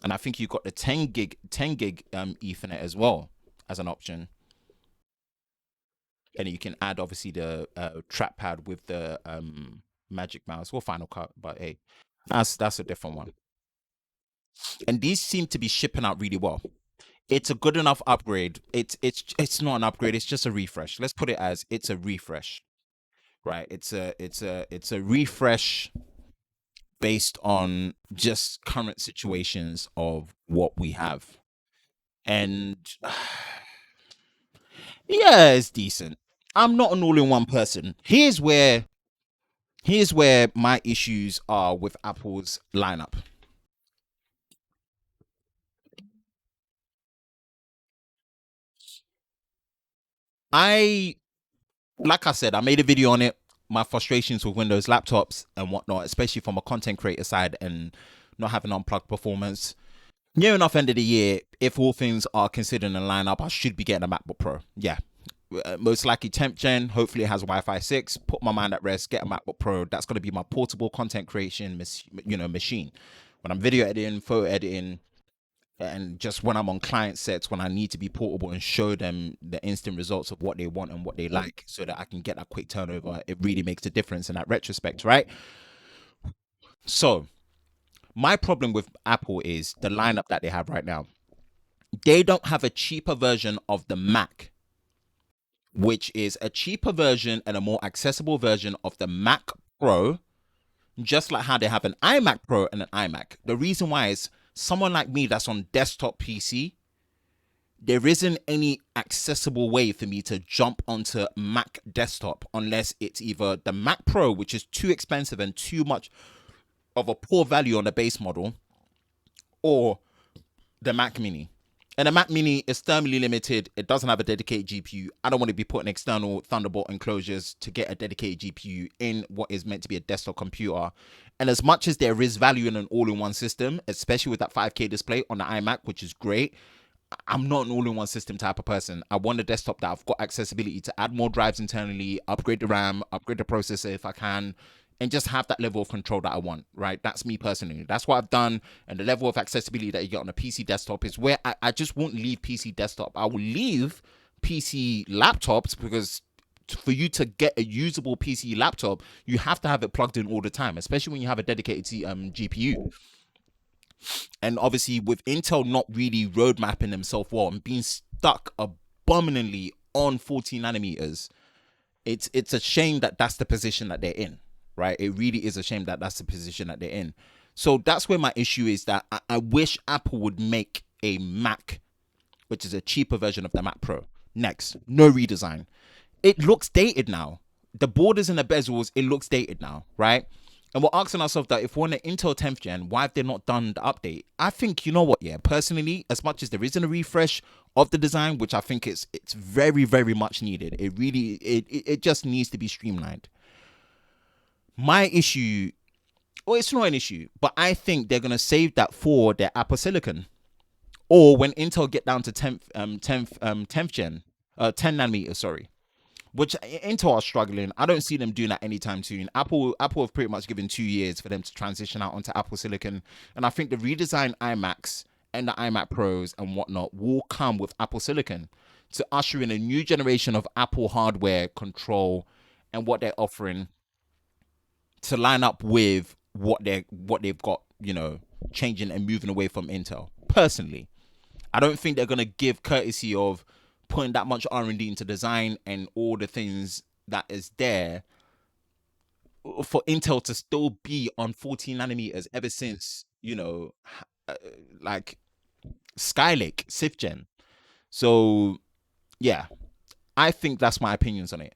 and I think you got the 10 gig Ethernet as well as an option. And you can add obviously the trackpad with the Magic Mouse or Final Cut, but hey, that's a different one. And these seem to be shipping out really well. It's a good enough upgrade. It's not an upgrade. It's just a refresh. Let's put it as it's a refresh, right? It's a refresh based on just current situations of what we have, and yeah, it's decent. I'm not an all-in-one person. Here's where my issues are with Apple's lineup. Like I said, I made a video on it. My frustrations with Windows laptops and whatnot, especially from a content creator side and not having unplugged performance. Near enough end of the year, if all things are considered in a lineup, I should be getting a MacBook Pro. Yeah. Most likely 10th gen. Hopefully it has Wi-Fi 6. Put my mind at rest. Get a MacBook Pro. That's going to be my portable content creation, machine. When I'm video editing, photo editing, and just when I'm on client sets, when I need to be portable and show them the instant results of what they want and what they like, so that I can get that quick turnover, it really makes a difference in that retrospect, right? So my problem with Apple is the lineup that they have right now. They don't have a cheaper version of the Mac, which is a cheaper version and a more accessible version of the Mac Pro, just like how they have an iMac Pro and an iMac. The reason why is someone like me that's on desktop PC, there isn't any accessible way for me to jump onto Mac desktop unless it's either the Mac Pro, which is too expensive and too much of a poor value on the base model, or the Mac Mini. And the Mac Mini is thermally limited. It doesn't have a dedicated GPU. I don't want to be putting external Thunderbolt enclosures to get a dedicated GPU in what is meant to be a desktop computer. And as much as there is value in an all-in-one system, especially with that 5K display on the iMac, which is great, I'm not an all-in-one system type of person. I want a desktop that I've got accessibility to add more drives internally, upgrade the RAM, upgrade the processor if I can, and just have that level of control that I want, right? That's me personally. That's what I've done. And the level of accessibility that you get on a PC desktop is where I just won't leave PC desktop. I will leave PC laptops, because for you to get a usable PC laptop, you have to have it plugged in all the time, especially when you have a dedicated GPU. And obviously with Intel not really road mapping themselves well and being stuck abominably on 14 nanometers, it's a shame that that's the position that they're in, right? It really is a shame that that's the position that they're in. So that's where my issue is, that I wish Apple would make a Mac, which is a cheaper version of the Mac Pro. Next, no redesign. It looks dated now. The borders and the bezels, it looks dated now, right? And we're asking ourselves that if we're on an Intel 10th gen, why have they not done the update? I think, you know what, yeah, personally, as much as there isn't a refresh of the design, which I think it's very, very much needed, it just needs to be streamlined. My issue, well, it's not an issue, but I think they're going to save that for their Apple Silicon. Or when Intel get down to 10th gen, 10 nanometers, sorry, which Intel are struggling. I don't see them doing that anytime soon. Apple have pretty much given 2 years for them to transition out onto Apple Silicon, and I think the redesigned iMacs and the iMac Pros and whatnot will come with Apple Silicon to usher in a new generation of Apple hardware control and what they're offering to line up with what they've got, you know, changing and moving away from Intel. Personally, I don't think they're gonna give courtesy of putting that much R&D into design and all the things that is there for Intel to still be on 14 nanometers ever since, you know, like Skylake, 5th gen. So yeah, I think that's my opinions on it.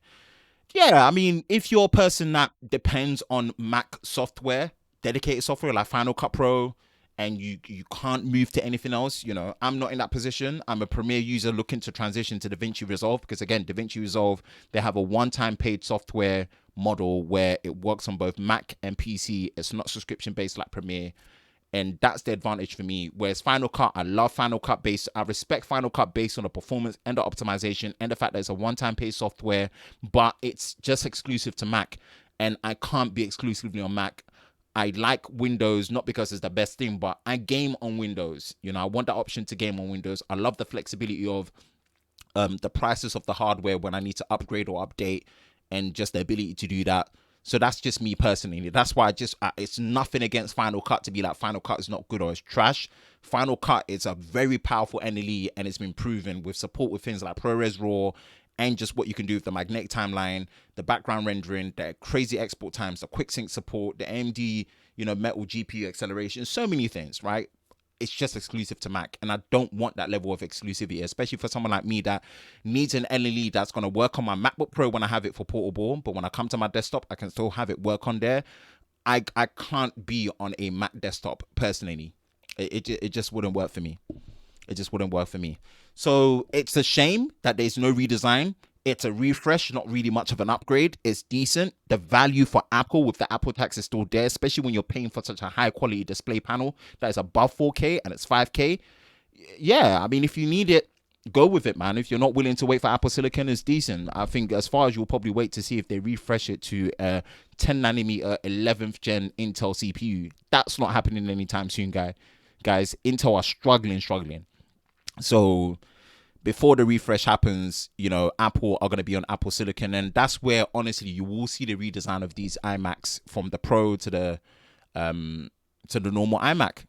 Yeah, I mean, if you're a person that depends on Mac software, dedicated software like Final Cut Pro, and you can't move to anything else, you know, I'm not in that position. I'm a Premiere user looking to transition to DaVinci Resolve because, again, DaVinci Resolve, they have a one-time paid software model where it works on both Mac and PC. It's not subscription-based like Premiere, and that's the advantage for me. Whereas Final Cut, I love Final Cut based. I respect Final Cut based on the performance and the optimization and the fact that it's a one-time paid software, but it's just exclusive to Mac, and I can't be exclusively on Mac. I like Windows, not because it's the best thing, but I game on Windows. You know, I want that option to game on Windows. I love the flexibility of the prices of the hardware when I need to upgrade or update, and just the ability to do that. So that's just me personally. That's why it's nothing against Final Cut to be like Final Cut is not good or it's trash. Final Cut is a very powerful NLE, and it's been proven with support with things like ProRes RAW and just what you can do with the magnetic timeline, the background rendering, the crazy export times, the quick sync support, the AMD, you know, metal GPU acceleration, so many things, right? It's just exclusive to Mac, and I don't want that level of exclusivity, especially for someone like me that needs an NLE that's going to work on my MacBook Pro when I have it for portable, but when I come to my desktop, I can still have it work on there. I can't be on a Mac desktop personally. It just wouldn't work for me. It just wouldn't work for me. So it's a shame that there's no redesign. It's a refresh, not really much of an upgrade. It's decent. The value for Apple with the Apple tax is still there, especially when you're paying for such a high quality display panel that is above 4K and it's 5K. Yeah, I mean, if you need it, go with it, man. If you're not willing to wait for Apple Silicon, it's decent. I think as far as you'll probably wait to see if they refresh it to a 10 nanometer 11th gen Intel CPU. That's not happening anytime soon, guys. Intel are struggling. So before the refresh happens, you know, Apple are going to be on Apple Silicon, and that's where honestly you will see the redesign of these iMacs from the Pro to the normal iMac.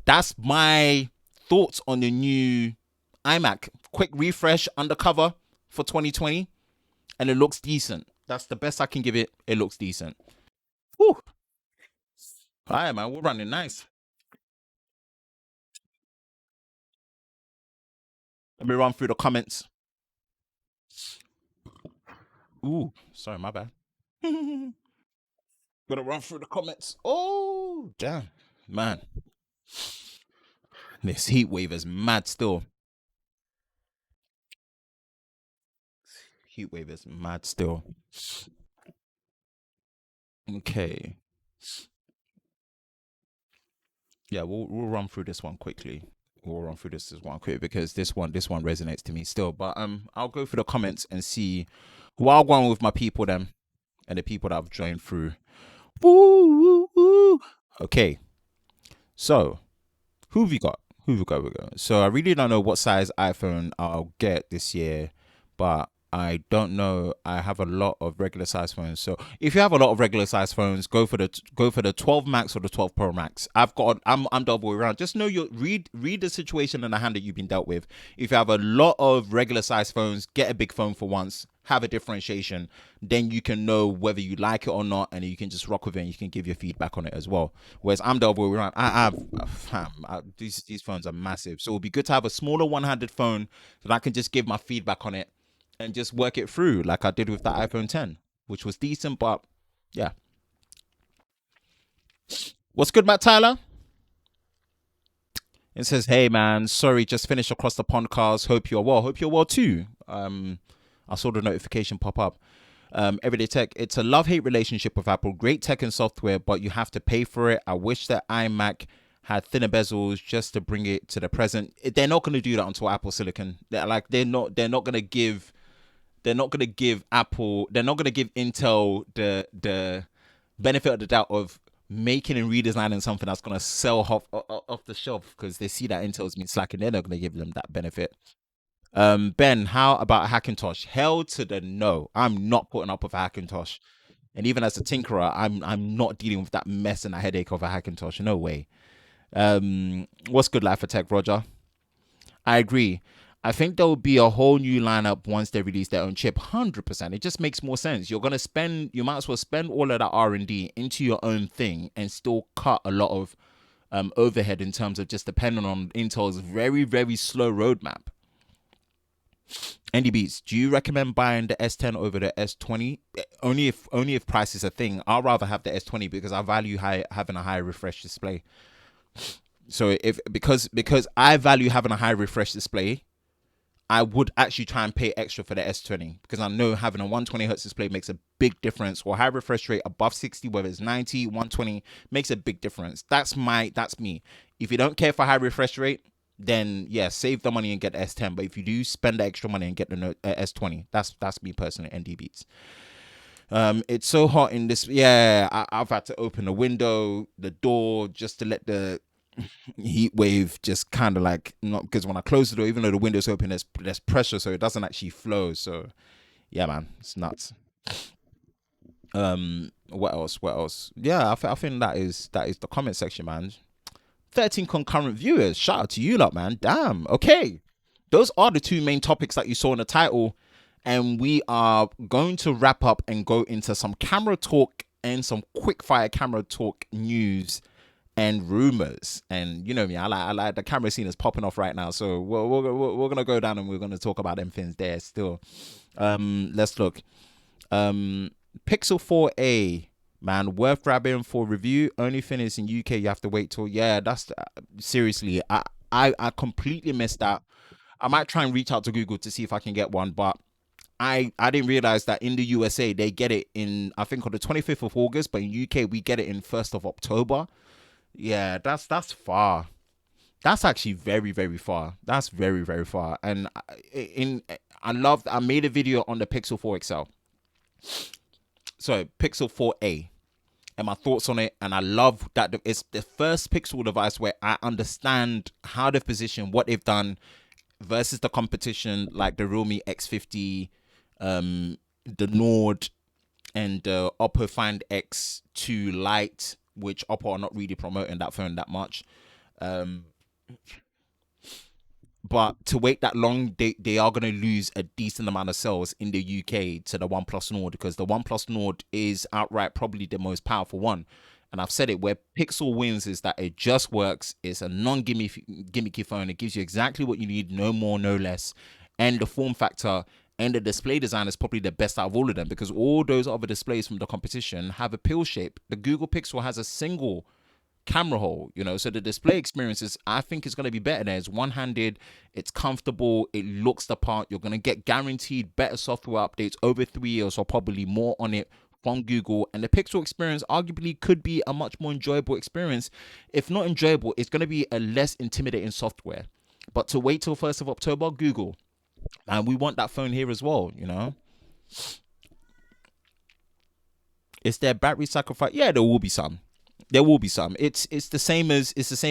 That's my thoughts on the new iMac. Quick refresh undercover for 2020, and it looks decent. That's the best I can give it. It looks decent. Whew. All right, man, we're running nice. Let me run through the comments. Ooh, sorry, my bad. Gonna run through the comments. Oh, damn, man, this heat wave is mad still. Heat wave is mad still. Okay, yeah, we'll run through this one quickly. We'll run through this one quick because this one resonates to me still. But I'll go through the comments and see who I'll go on with my people then, and the people that I've joined through. Woo, woo, woo. Okay, so who have you got? Who have you got? So I really don't know what size iPhone I'll get this year, but I don't know. I have a lot of regular size phones. So if you have a lot of regular size phones, go for the 12 Max or the 12 Pro Max. I'm double way around. Just know you read the situation and the hand that you've been dealt with. If you have a lot of regular size phones, get a big phone for once. have a differentiation, then you can know whether you like it or not, and you can just rock with it and you can give your feedback on it as well. Whereas I'm the other way around. These phones are massive, so it'll be good to have a smaller one-handed phone that I can just give my feedback on it and just work it through like I did with the iPhone 10, which was decent, but yeah. What's good, Matt Tyler? It says, "Hey man, sorry, just finished across the podcast. Hope you're well. Hope you're well too." I saw the notification pop up. Everyday Tech. It's a love-hate relationship with Apple. Great tech and software, but you have to pay for it. I wish that iMac had thinner bezels just to bring it to the present. They're not going to do that until Apple Silicon. They're not going to give. They're not going to give Apple. They're not going to give Intel the benefit of the doubt of making and redesigning something that's going to sell off the shelf, because they see that Intel's been slacking. They're not going to give them that benefit. Ben, how about Hackintosh? Hell to the no. I'm not putting up with a Hackintosh. And even as a tinkerer, I'm not dealing with that mess and that headache of a Hackintosh. No way. What's good, Life for Tech, Roger? I agree. I think there will be a whole new lineup once they release their own chip. 100%. It just makes more sense. You might as well spend all of that R&D into your own thing and still cut a lot of overhead in terms of just depending on Intel's very, very slow roadmap. Andy Beats, do you recommend buying the S10 over the S20? Only if price is a thing. I'll rather have the S20 because I value having a high refresh display. So because I value having a high refresh display, I would actually try and pay extra for the S20 because I know having a 120 hertz display makes a big difference, or high refresh rate above 60, whether it's 90, 120, makes a big difference. That's me. If you don't care for high refresh rate, then yeah, save the money and get the S10. But if you do spend the extra money and get the S20, that's me personally. ND Beats. It's so hot in this. Yeah, I've had to open the window, the door, just to let the heat wave just kind of like, not because when I close the door, even though the window's open, there's pressure, so it doesn't actually flow. So yeah, man, it's nuts. What else? Yeah, I think that is the comment section, man. 13 concurrent viewers. Shout out to you lot, man. Damn. Okay, those are the two main topics that you saw in the title, and we are going to wrap up and go into some camera talk and some quick fire camera talk news and rumors. And you know me, I like the camera scene is popping off right now, so we're gonna go down and we're gonna talk about them things there still. Let's look. Pixel 4a, man, worth grabbing for review. Only thing is in UK you have to wait till, yeah, that's seriously, I completely missed that. I might try and reach out to Google to see if I can get one, but I didn't realize that in the USA they get it in, I think, on the 25th of August, but in UK we get it in 1st of October. Yeah, that's far. That's actually very, very far. That's very, very far. And I made a video on the Pixel 4 XL. So Pixel 4a, and my thoughts on it. And I love that it's the first Pixel device where I understand how they've positioned, what they've done versus the competition like the Realme X50, the Nord, and the Oppo Find X2 Lite, which Oppo are not really promoting that phone that much. But to wait that long, they are going to lose a decent amount of sales in the UK to the OnePlus Nord, because the OnePlus Nord is outright probably the most powerful one. And I've said it, where Pixel wins is that it just works. It's a non-gimmicky phone. It gives you exactly what you need, no more, no less. And the form factor and the display design is probably the best out of all of them, because all those other displays from the competition have a pill shape. The Google Pixel has a single camera hole, so the display experience is, I think, is going to be better there. It's one-handed, it's comfortable, it looks the part. You're going to get guaranteed better software updates over 3 years, or probably more, on it from Google. And the Pixel experience arguably could be a much more enjoyable experience. If not enjoyable, it's going to be a less intimidating software. But to wait till 1st of October, Google, and we want that phone here as well. Is there battery sacrifice? Yeah, there will be some. It's the same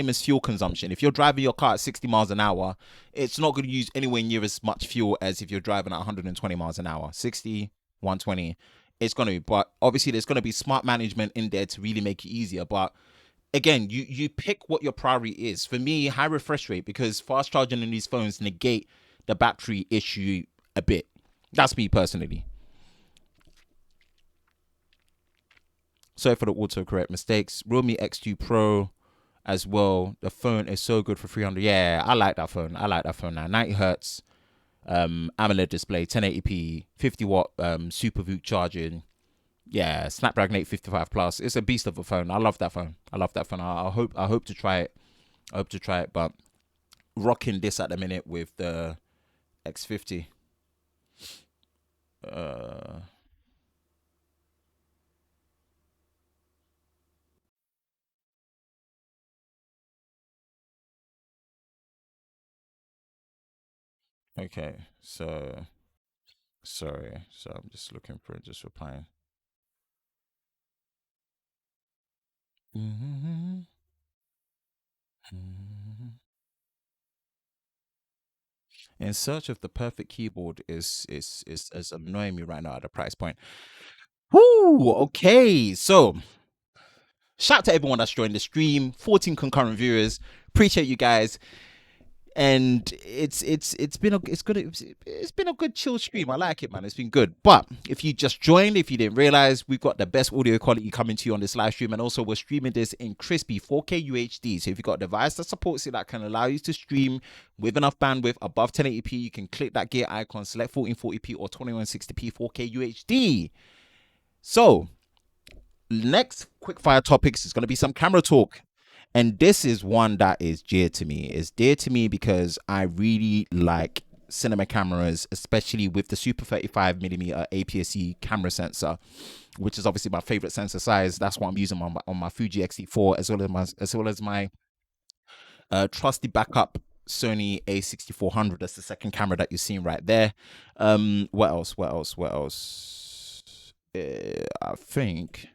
as fuel consumption. If you're driving your car at 60 miles an hour, it's not going to use anywhere near as much fuel as if you're driving at 120 miles an hour. 60, 120, it's going to. But obviously, there's going to be smart management in there to really make it easier. But again, you pick what your priority is. For me, high refresh rate, because fast charging in these phones negate the battery issue a bit. That's me personally. Sorry for the autocorrect mistakes. Realme X2 Pro as well. The phone is so good for 300. Yeah, I like that phone. I like that phone now. 90 hertz AMOLED display, 1080p, 50-watt super VOOC charging. Yeah, Snapdragon 855 plus. It's a beast of a phone. I love that phone. I love that phone. I hope to try it. I hope to try it, but rocking this at the minute with the X50. Okay, so sorry. So I'm just looking for it, just replying. In search of the perfect keyboard is annoying me right now at the price point. Whoo, okay. So shout out to everyone that's joined the stream. 14 concurrent viewers. Appreciate you guys. And it's been a good chill stream. I like it, man. It's been good. But if you just joined, if you didn't realize, we've got the best audio quality coming to you on this live stream, and also we're streaming this in crispy 4K UHD. So if you've got a device that supports it, that can allow you to stream with enough bandwidth above 1080p, you can click that gear icon, select 1440p or 2160p 4K UHD. So next quickfire topics is going to be some camera talk. And this is one that is dear to me. It's dear to me because I really like cinema cameras, especially with the Super 35mm APS-C camera sensor, which is obviously my favorite sensor size. That's what I'm using on my Fuji X-T4, as well as my trusty backup Sony A6400. That's the second camera that you're seeing right there. What else? I think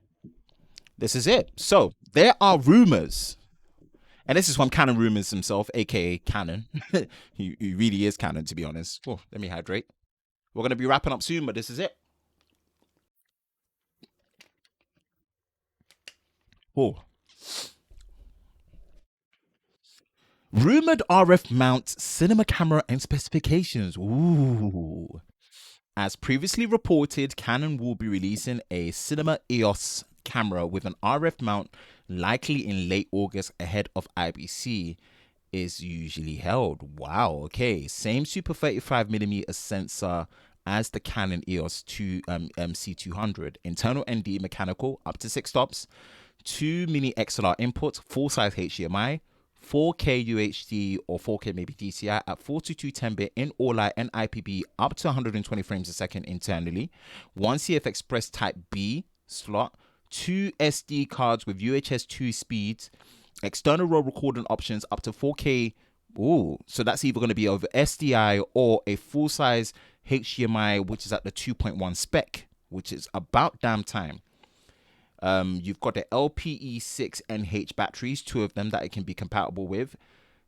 this is it. So there are rumors. And this is from Canon Rumors himself, aka Canon. he really is Canon, to be honest. Oh, let me hydrate. We're going to be wrapping up soon, but this is it. Oh. Rumored RF mount cinema camera and specifications. Ooh. As previously reported, Canon will be releasing a Cinema EOS camera with an RF mount likely in late August ahead of IBC is usually held. Wow, okay. Same Super 35mm sensor as the Canon EOS-II MC200. Internal ND mechanical up to 6 stops. 2 mini XLR inputs, full-size HDMI, 4K UHD or 4K maybe DCI at 422 10-bit in OLED and IPB up to 120 frames a second internally. 1 CF Express Type B slot. 2 SD cards with UHS-II speeds, external roll recording options up to 4K. Ooh, so that's either going to be over SDI or a full-size HDMI, which is at the 2.1 spec, which is about damn time. You've got the LPE6NH batteries, 2 of them that it can be compatible with.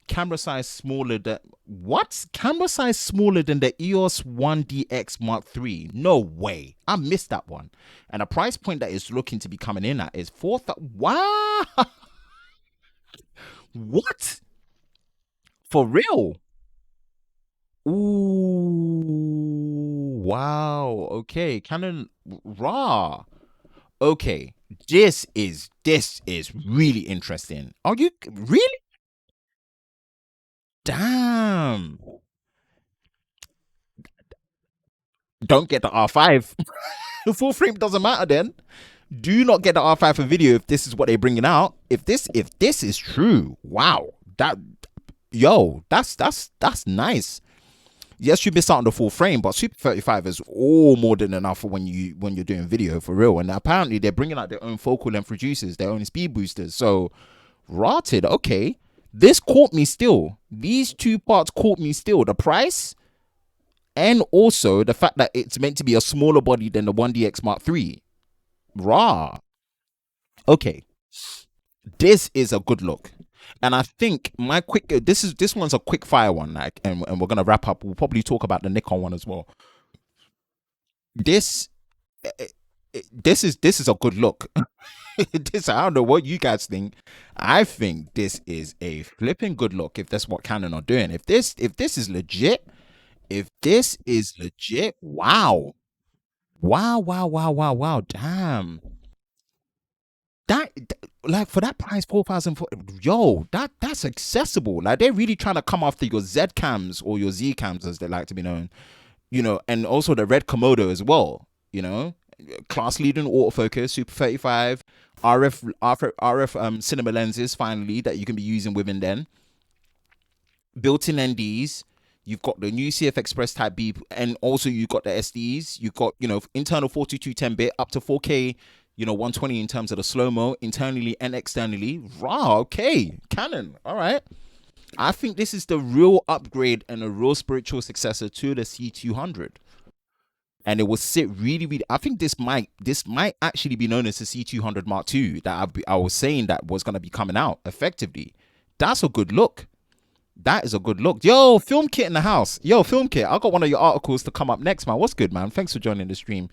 Camera size smaller than what? Camera size smaller than the EOS 1DX Mark III? No way! I missed that one. And a price point that is looking to be coming in at is 4,000. Wow! What? For real? Ooh! Wow. Okay. Canon raw. Okay. This is really interesting. Are you really? Damn. Don't get the R5. Full frame doesn't matter then. Do not get the R5 for video if this is what they're bringing out. If this is true, wow. That's nice. Yes, you miss out on the full frame, but Super 35 is all more than enough for when you're doing video for real. And apparently they're bringing out their own focal length reducers, their own speed boosters. So rotted, okay. This caught me still. These 2 parts caught me still. The price and also the fact that it's meant to be a smaller body than the 1DX Mark III. Raw. Okay. This is a good look. And I think this one's a quick fire one, like, and we're gonna wrap up. We'll probably talk about the Nikon one as well. This this is a good look. This, I don't know what you guys think. I think this is a flipping good look if that's what Canon are doing. If this is legit, If this is legit, wow. Wow, wow, wow, wow, wow. Damn. Like for that price, 4,000 yo, that's accessible. Like they're really trying to come after your Z cams or your Z cams as they like to be known, and also the red Komodo as well, class leading autofocus, Super 35, RF cinema lenses finally that you can be using within then. Built-in NDs. You've got the new CF Express Type B, and also you've got the SDs. You've got internal 4210-bit up to 4K, 120 in terms of the slow mo internally and externally. Raw, okay, Canon, all right. I think this is the real upgrade and a real spiritual successor to the C200, and it will sit really, really. I think this might actually be known as the C200 Mark II that I was saying that was going to be coming out effectively. That's a good look. That is a good look. Yo, Film Kit in the house. Yo, Film Kit, I got one of your articles to come up next, man. What's good, man? Thanks for joining the stream.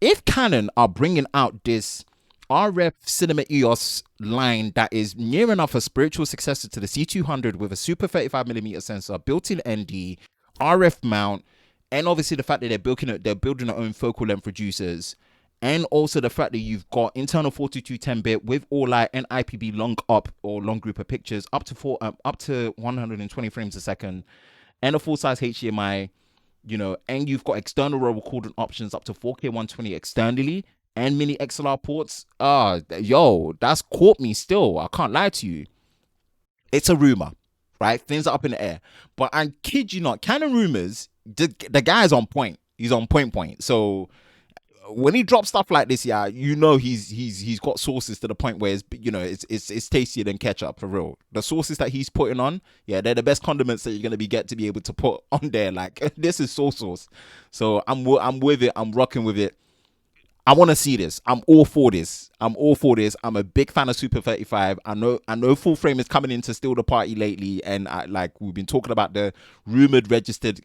If Canon are bringing out this RF Cinema EOS line that is near enough a spiritual successor to the C200 with a super 35mm sensor, built-in ND, RF mount, and obviously the fact that they're building their own focal length reducers, and also the fact that you've got internal 4210-bit with all light and IPB long up or long group of pictures up to 120 frames a second, and a full-size HDMI, and you've got external roll recording options up to 4K 120 externally and mini XLR ports. Yo, that's caught me still. I can't lie to you. It's a rumor, right? Things are up in the air, but I kid you not, Canon rumors. The guy's on point. He's on point. So when he drops stuff like this, yeah, he's got sources to the point where it's tastier than ketchup for real. The sources that he's putting on, yeah, they're the best condiments that you're gonna get to be able to put on there. Like this is sauce. So I'm with it. I'm rocking with it. I want to see this. I'm all for this. I'm a big fan of Super 35. I know full frame is coming in to steal the party lately, and we've been talking about the rumored registered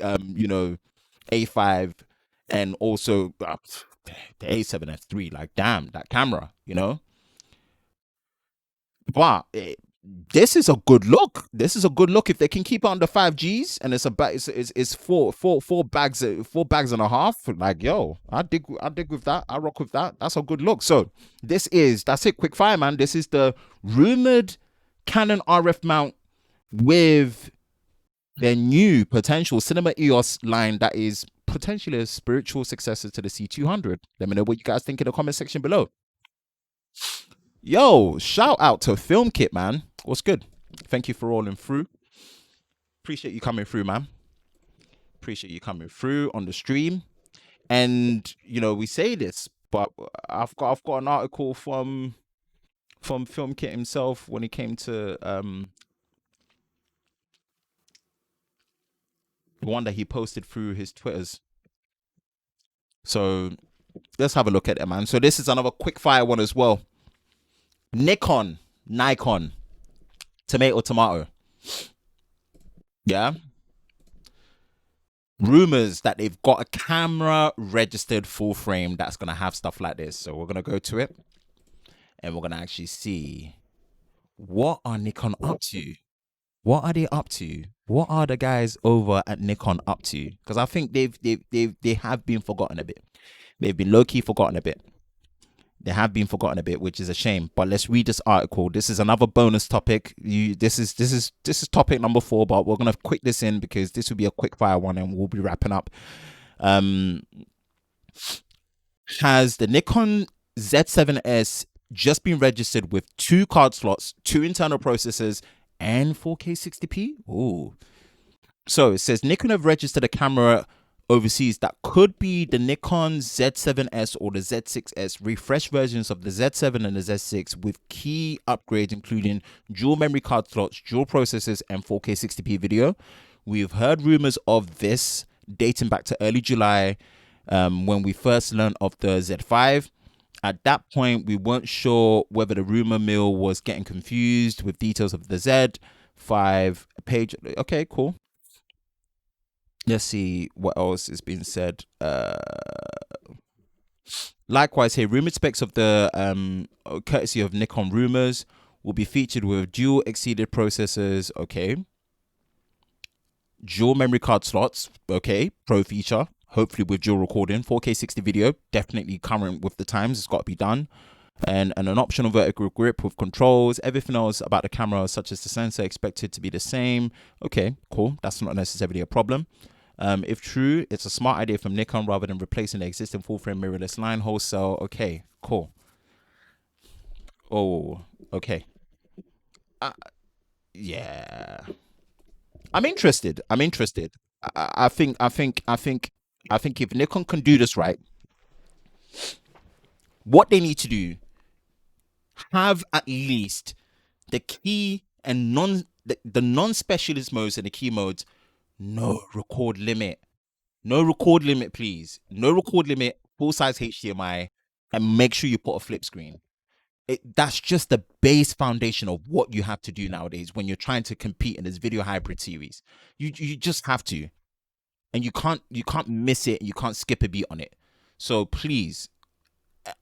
A5 and also the A7S III. Like damn, that camera, But this is a good look. This is a good look if they can keep it under 5Gs, and it's four bags and a half. Like yo, I dig with that. I rock with that. That's a good look. So that's it. Quick fire, man. This is the rumored Canon RF mount with their new potential Cinema EOS line that is potentially a spiritual successor to the C200. Let me know what you guys think in the comment section below. Yo, shout out to Film Kit, man. What's good? Thank you for rolling through. Appreciate you coming through, man. Appreciate you coming through on the stream. And we say this, but I've got an article from Film Kit himself when he came to the one that he posted through his Twitters. So let's have a look at it, man. So this is another quick fire one as well. Nikon, tomato. Yeah. Rumors that they've got a camera registered full frame that's going to have stuff like this. So we're going to go to it and we're going to actually see what are Nikon up to. What are they up to? What are the guys over at Nikon up to? Because I think they have been forgotten a bit. They've been low-key forgotten a bit. They have been forgotten a bit, which is a shame. But let's read this article. This is another bonus topic. This is topic number 4, but we're gonna quick this in because this will be a quick fire one, and we'll be wrapping up. Has the Nikon Z7S just been registered with 2 card slots, 2 internal processors, and 4K 60p? Ooh. So it says Nikon have registered a camera overseas that could be the Nikon Z7S or the Z6S, refreshed versions of the Z7 and the Z6 with key upgrades including dual memory card slots, dual processors, and 4K 60p video. We've heard rumors of this dating back to early July when we first learned of the Z5. At that point, we weren't sure whether the rumor mill was getting confused with details of the Z5 page. Okay, cool. Let's see what else is being said. Likewise here, rumored specs of the courtesy of Nikon rumors will be featured with dual exceeded processors. Okay. dual memory card slots. Okay, pro feature. Hopefully with dual recording, 4K 60 video, definitely current with the times. It's got to be done. And an optional vertical grip with controls. Everything else about the camera, such as the sensor, expected to be the same. Okay, cool. That's not necessarily a problem. If true, it's a smart idea from Nikon rather than replacing the existing full-frame mirrorless line wholesale. Okay, cool. Oh, okay. Yeah, I'm interested. I'm interested. I think if Nikon can do this right, what they need to do, have at least the key and the non-specialist modes and the key modes, no record limit. No record limit, please. No record limit, full size HDMI, and make sure you put a flip screen. That's just the base foundation of what you have to do nowadays when you're trying to compete in this video hybrid series. You just have to, and you can't miss it. You can't skip a beat on it. So please,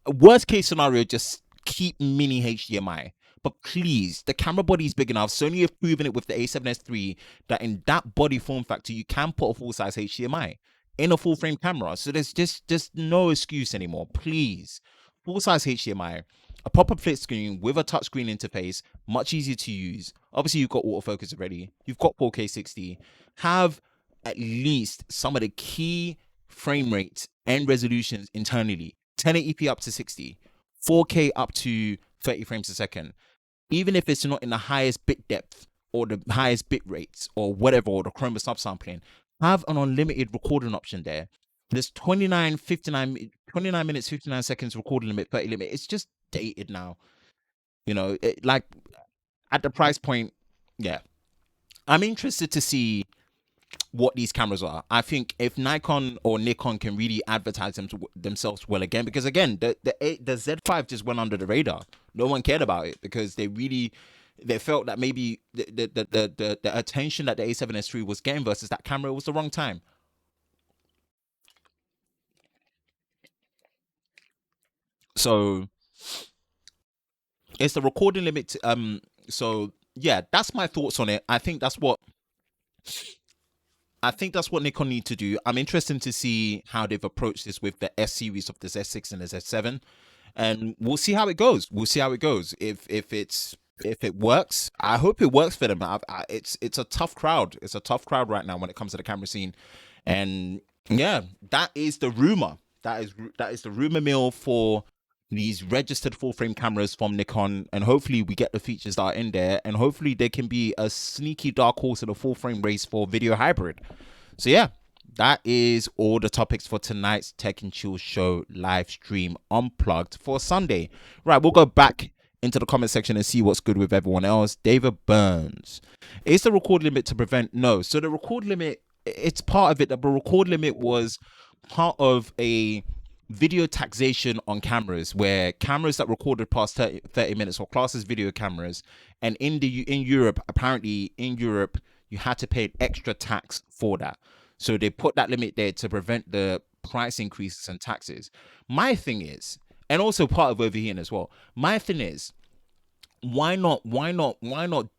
worst case scenario, just keep mini HDMI. But please, the camera body is big enough. Sony have proven it with the A7S III that in that body form factor, you can put a full size HDMI in a full frame camera. So there's no excuse anymore. Please, full size HDMI, a proper flip screen with a touchscreen interface, much easier to use. Obviously, you've got autofocus already. You've got 4K 60. Have at least some of the key frame rates and resolutions internally. 1080p up to 60, 4K up to 30 frames a second. Even if it's not in the highest bit depth or the highest bit rates or whatever, or the chroma subsampling, have an unlimited recording option there. This 29 minutes 59 seconds recording limit, 30 limit, it's just dated now. Like at the price point, yeah. I'm interested to see what these cameras are. I think if Nikon or Nikon can really advertise themselves well again, because again, the Z5 just went under the radar. No one cared about it because they felt that maybe the attention that the A7S III was getting versus that camera was the wrong time. So it's the recording limit. So yeah, that's my thoughts on it. I think that's what Nikon need to do. I'm interested to see how they've approached this with the S series of the Z6 and the Z7, and we'll see how it goes. We'll see how it goes. If it works, I hope it works for them. It's a tough crowd. It's a tough crowd right now when it comes to the camera scene, and yeah, that is the rumor. That is the rumor mill for these registered full frame cameras from Nikon, and hopefully we get the features that are in there, and hopefully they can be a sneaky dark horse in the full frame race for video hybrid. So yeah, that is all the topics for tonight's Tech and Chill Show live stream unplugged for Sunday. Right, we'll go back into the comment section and see what's good with everyone else. David Burns, is the record limit to prevent? No. So the record limit, it's part of it. The record limit was part of a video taxation on cameras, where cameras that recorded past 30 minutes were classed as video cameras, and in Europe, apparently in Europe, you had to pay an extra tax for that. So they put that limit there to prevent the price increases and taxes. My thing is, and also part of overheating as well, my thing is, why not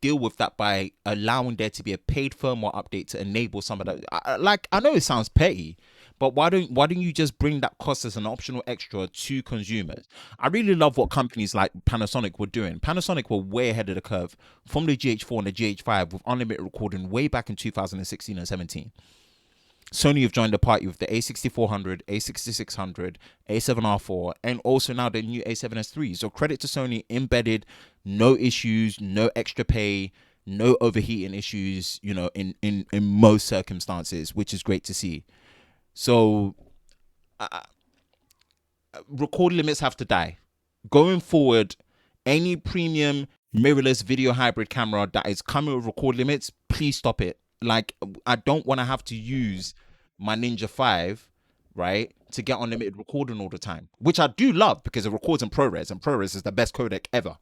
deal with that by allowing there to be a paid firmware update to enable some of that? I know it sounds petty, but why don't you just bring that cost as an optional extra to consumers? I really love what companies like Panasonic were doing. Panasonic were way ahead of the curve from the GH4 and the GH5 with unlimited recording way back in 2016 and 17. Sony have joined the party with the A6400, A6600, A7R4, and also now the new A7S III. So credit to Sony, embedded, no issues, no extra pay, no overheating issues, in most circumstances, which is great to see. So record limits have to die. Going forward, any premium mirrorless video hybrid camera that is coming with record limits, please stop it. Like, I don't want to have to use my Ninja 5, right, to get unlimited recording all the time, which I do love because it records in ProRes, and ProRes is the best codec ever.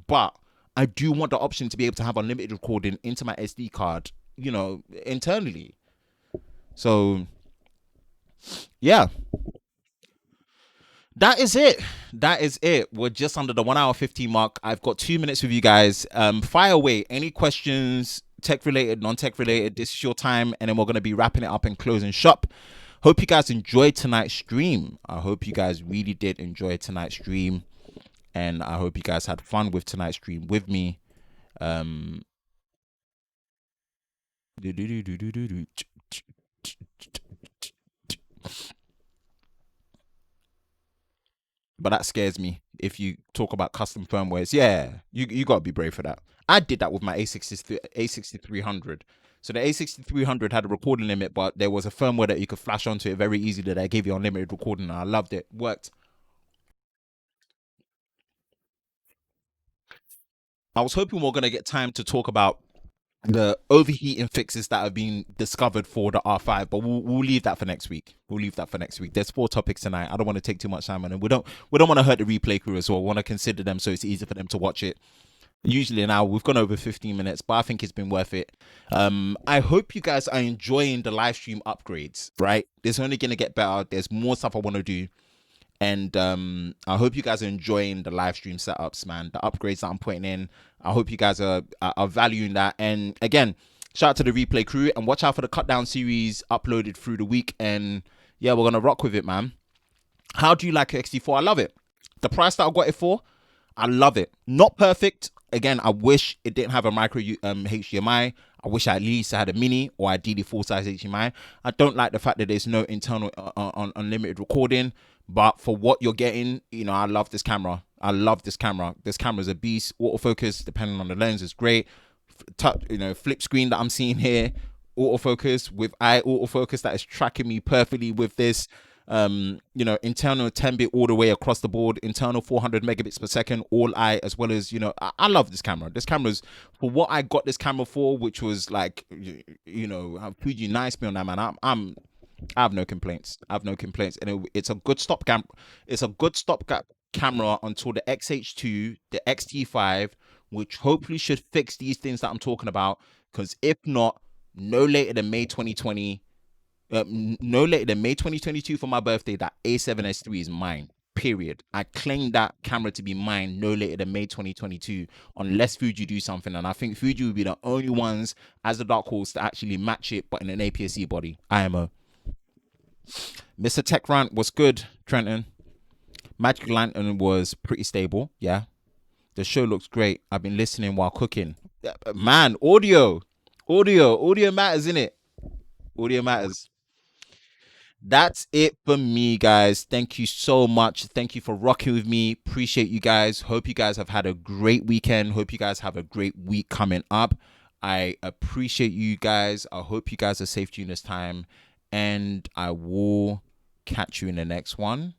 But I do want the option to be able to have unlimited recording into my SD card, internally. So, yeah, that is it. That is it. We're just under the 1 hour 15 mark. I've got 2 minutes with you guys. Fire away. Any questions tech related, non-tech related. This is your time, and then we're going to be wrapping it up and closing shop. Hope you guys enjoyed tonight's stream. I hope you guys really did enjoy tonight's stream, and I hope you guys had fun with tonight's stream with me. But that scares me. If you talk about custom firmwares, yeah, you gotta be brave for that. I did that with my A6300. So the A6300 had a recording limit, but there was a firmware that you could flash onto it very easily that gave you unlimited recording, and I loved it. Worked. I was hoping we are gonna get time to talk about the overheating fixes that have been discovered for the R5, but we'll leave that for next week. We'll leave that for next week. There's 4 topics tonight. I don't want to take too much time on them. We don't want to hurt the replay crew as well. We want to consider them so it's easy for them to watch it. Usually now we've gone over 15 minutes, but I think it's been worth it. I hope you guys are enjoying the live stream upgrades, right? It's only going to get better. There's more stuff I want to do. And I hope you guys are enjoying the live stream setups, man. The upgrades that I'm putting in. I hope you guys are valuing that. And again, shout out to the replay crew, and watch out for the cut down series uploaded through the week. And yeah, we're gonna rock with it, man. How do you like XT4? I love it. The price that I got it for, I love it. Not perfect. Again, I wish it didn't have a micro HDMI. I wish I at least had a mini or ideally full size HDMI. I don't like the fact that there's no internal unlimited recording. But for what you're getting, you know, I love this camera. I love this camera. This camera's a beast. Autofocus, depending on the lens, is great. Flip screen that I'm seeing here. Autofocus with eye autofocus that is tracking me perfectly with this. Internal 10-bit all the way across the board. Internal 400 megabits per second, all eye, as well as, I love this camera. This camera's for what I got this camera for, which was like, Fuji nice me on that, man. I have no complaints. And it's a good stopgap. It's a good stopgap camera until the XH2, the XT5, which hopefully should fix these things that I'm talking about. Because if not, no later than May 2020, no later than May 2022 for my birthday, that A7S III is mine. Period. I claim that camera to be mine no later than May 2022, unless Fuji do something. And I think Fuji will be the only ones as the dark horse to actually match it, but in an APS-C body. IMO. Mr. Tech Rant was good, Trenton. Magic Lantern was pretty stable, yeah. The show looks great. I've been listening while cooking. Man, audio matters, innit? Audio matters. That's it for me, guys. Thank you so much. Thank you for rocking with me. Appreciate you guys. Hope you guys have had a great weekend. Hope you guys have a great week coming up. I appreciate you guys. I hope you guys are safe during this time. And I will catch you in the next one.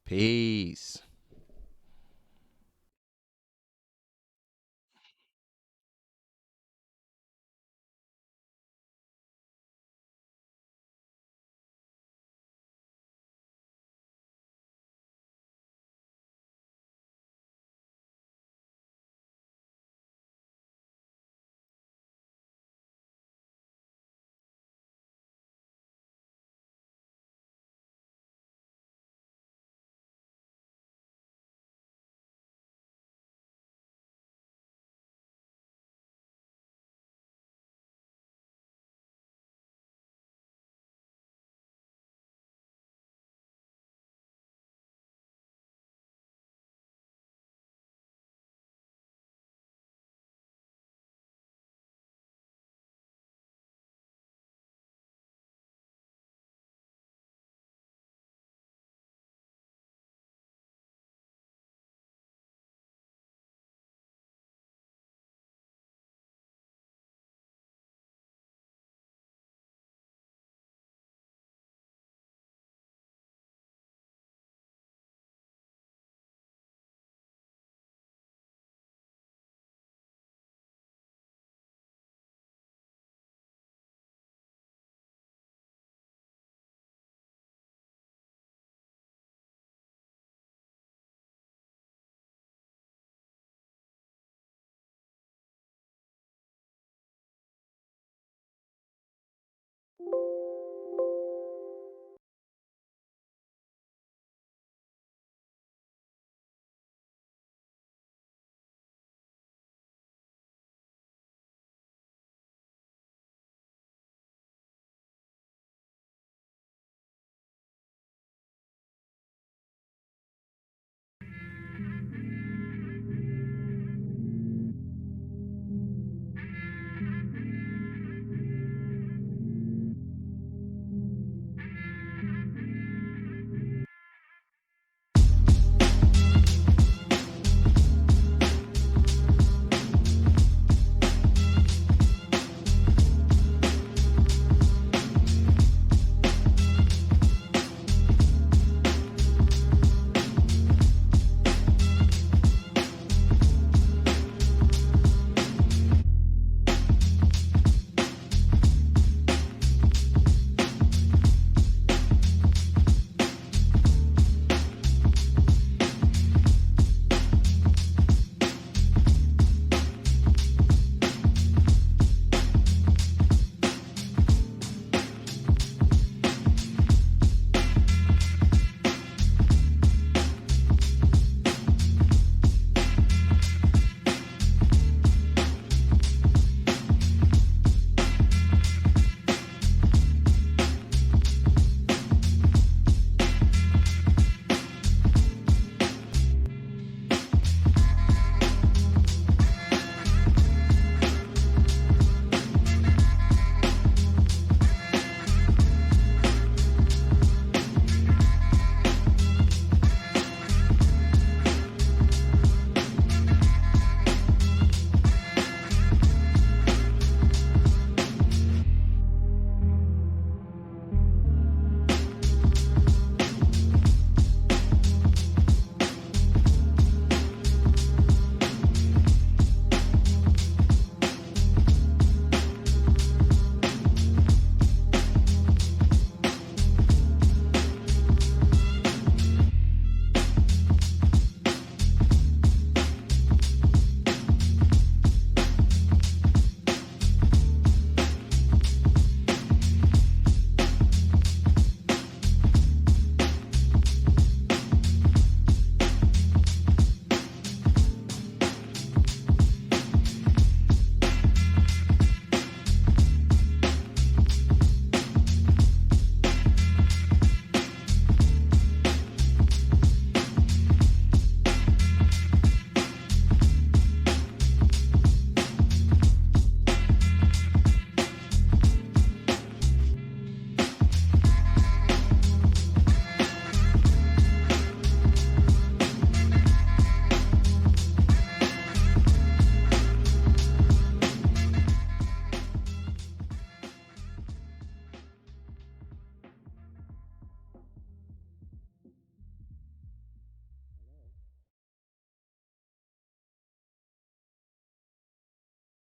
Peace.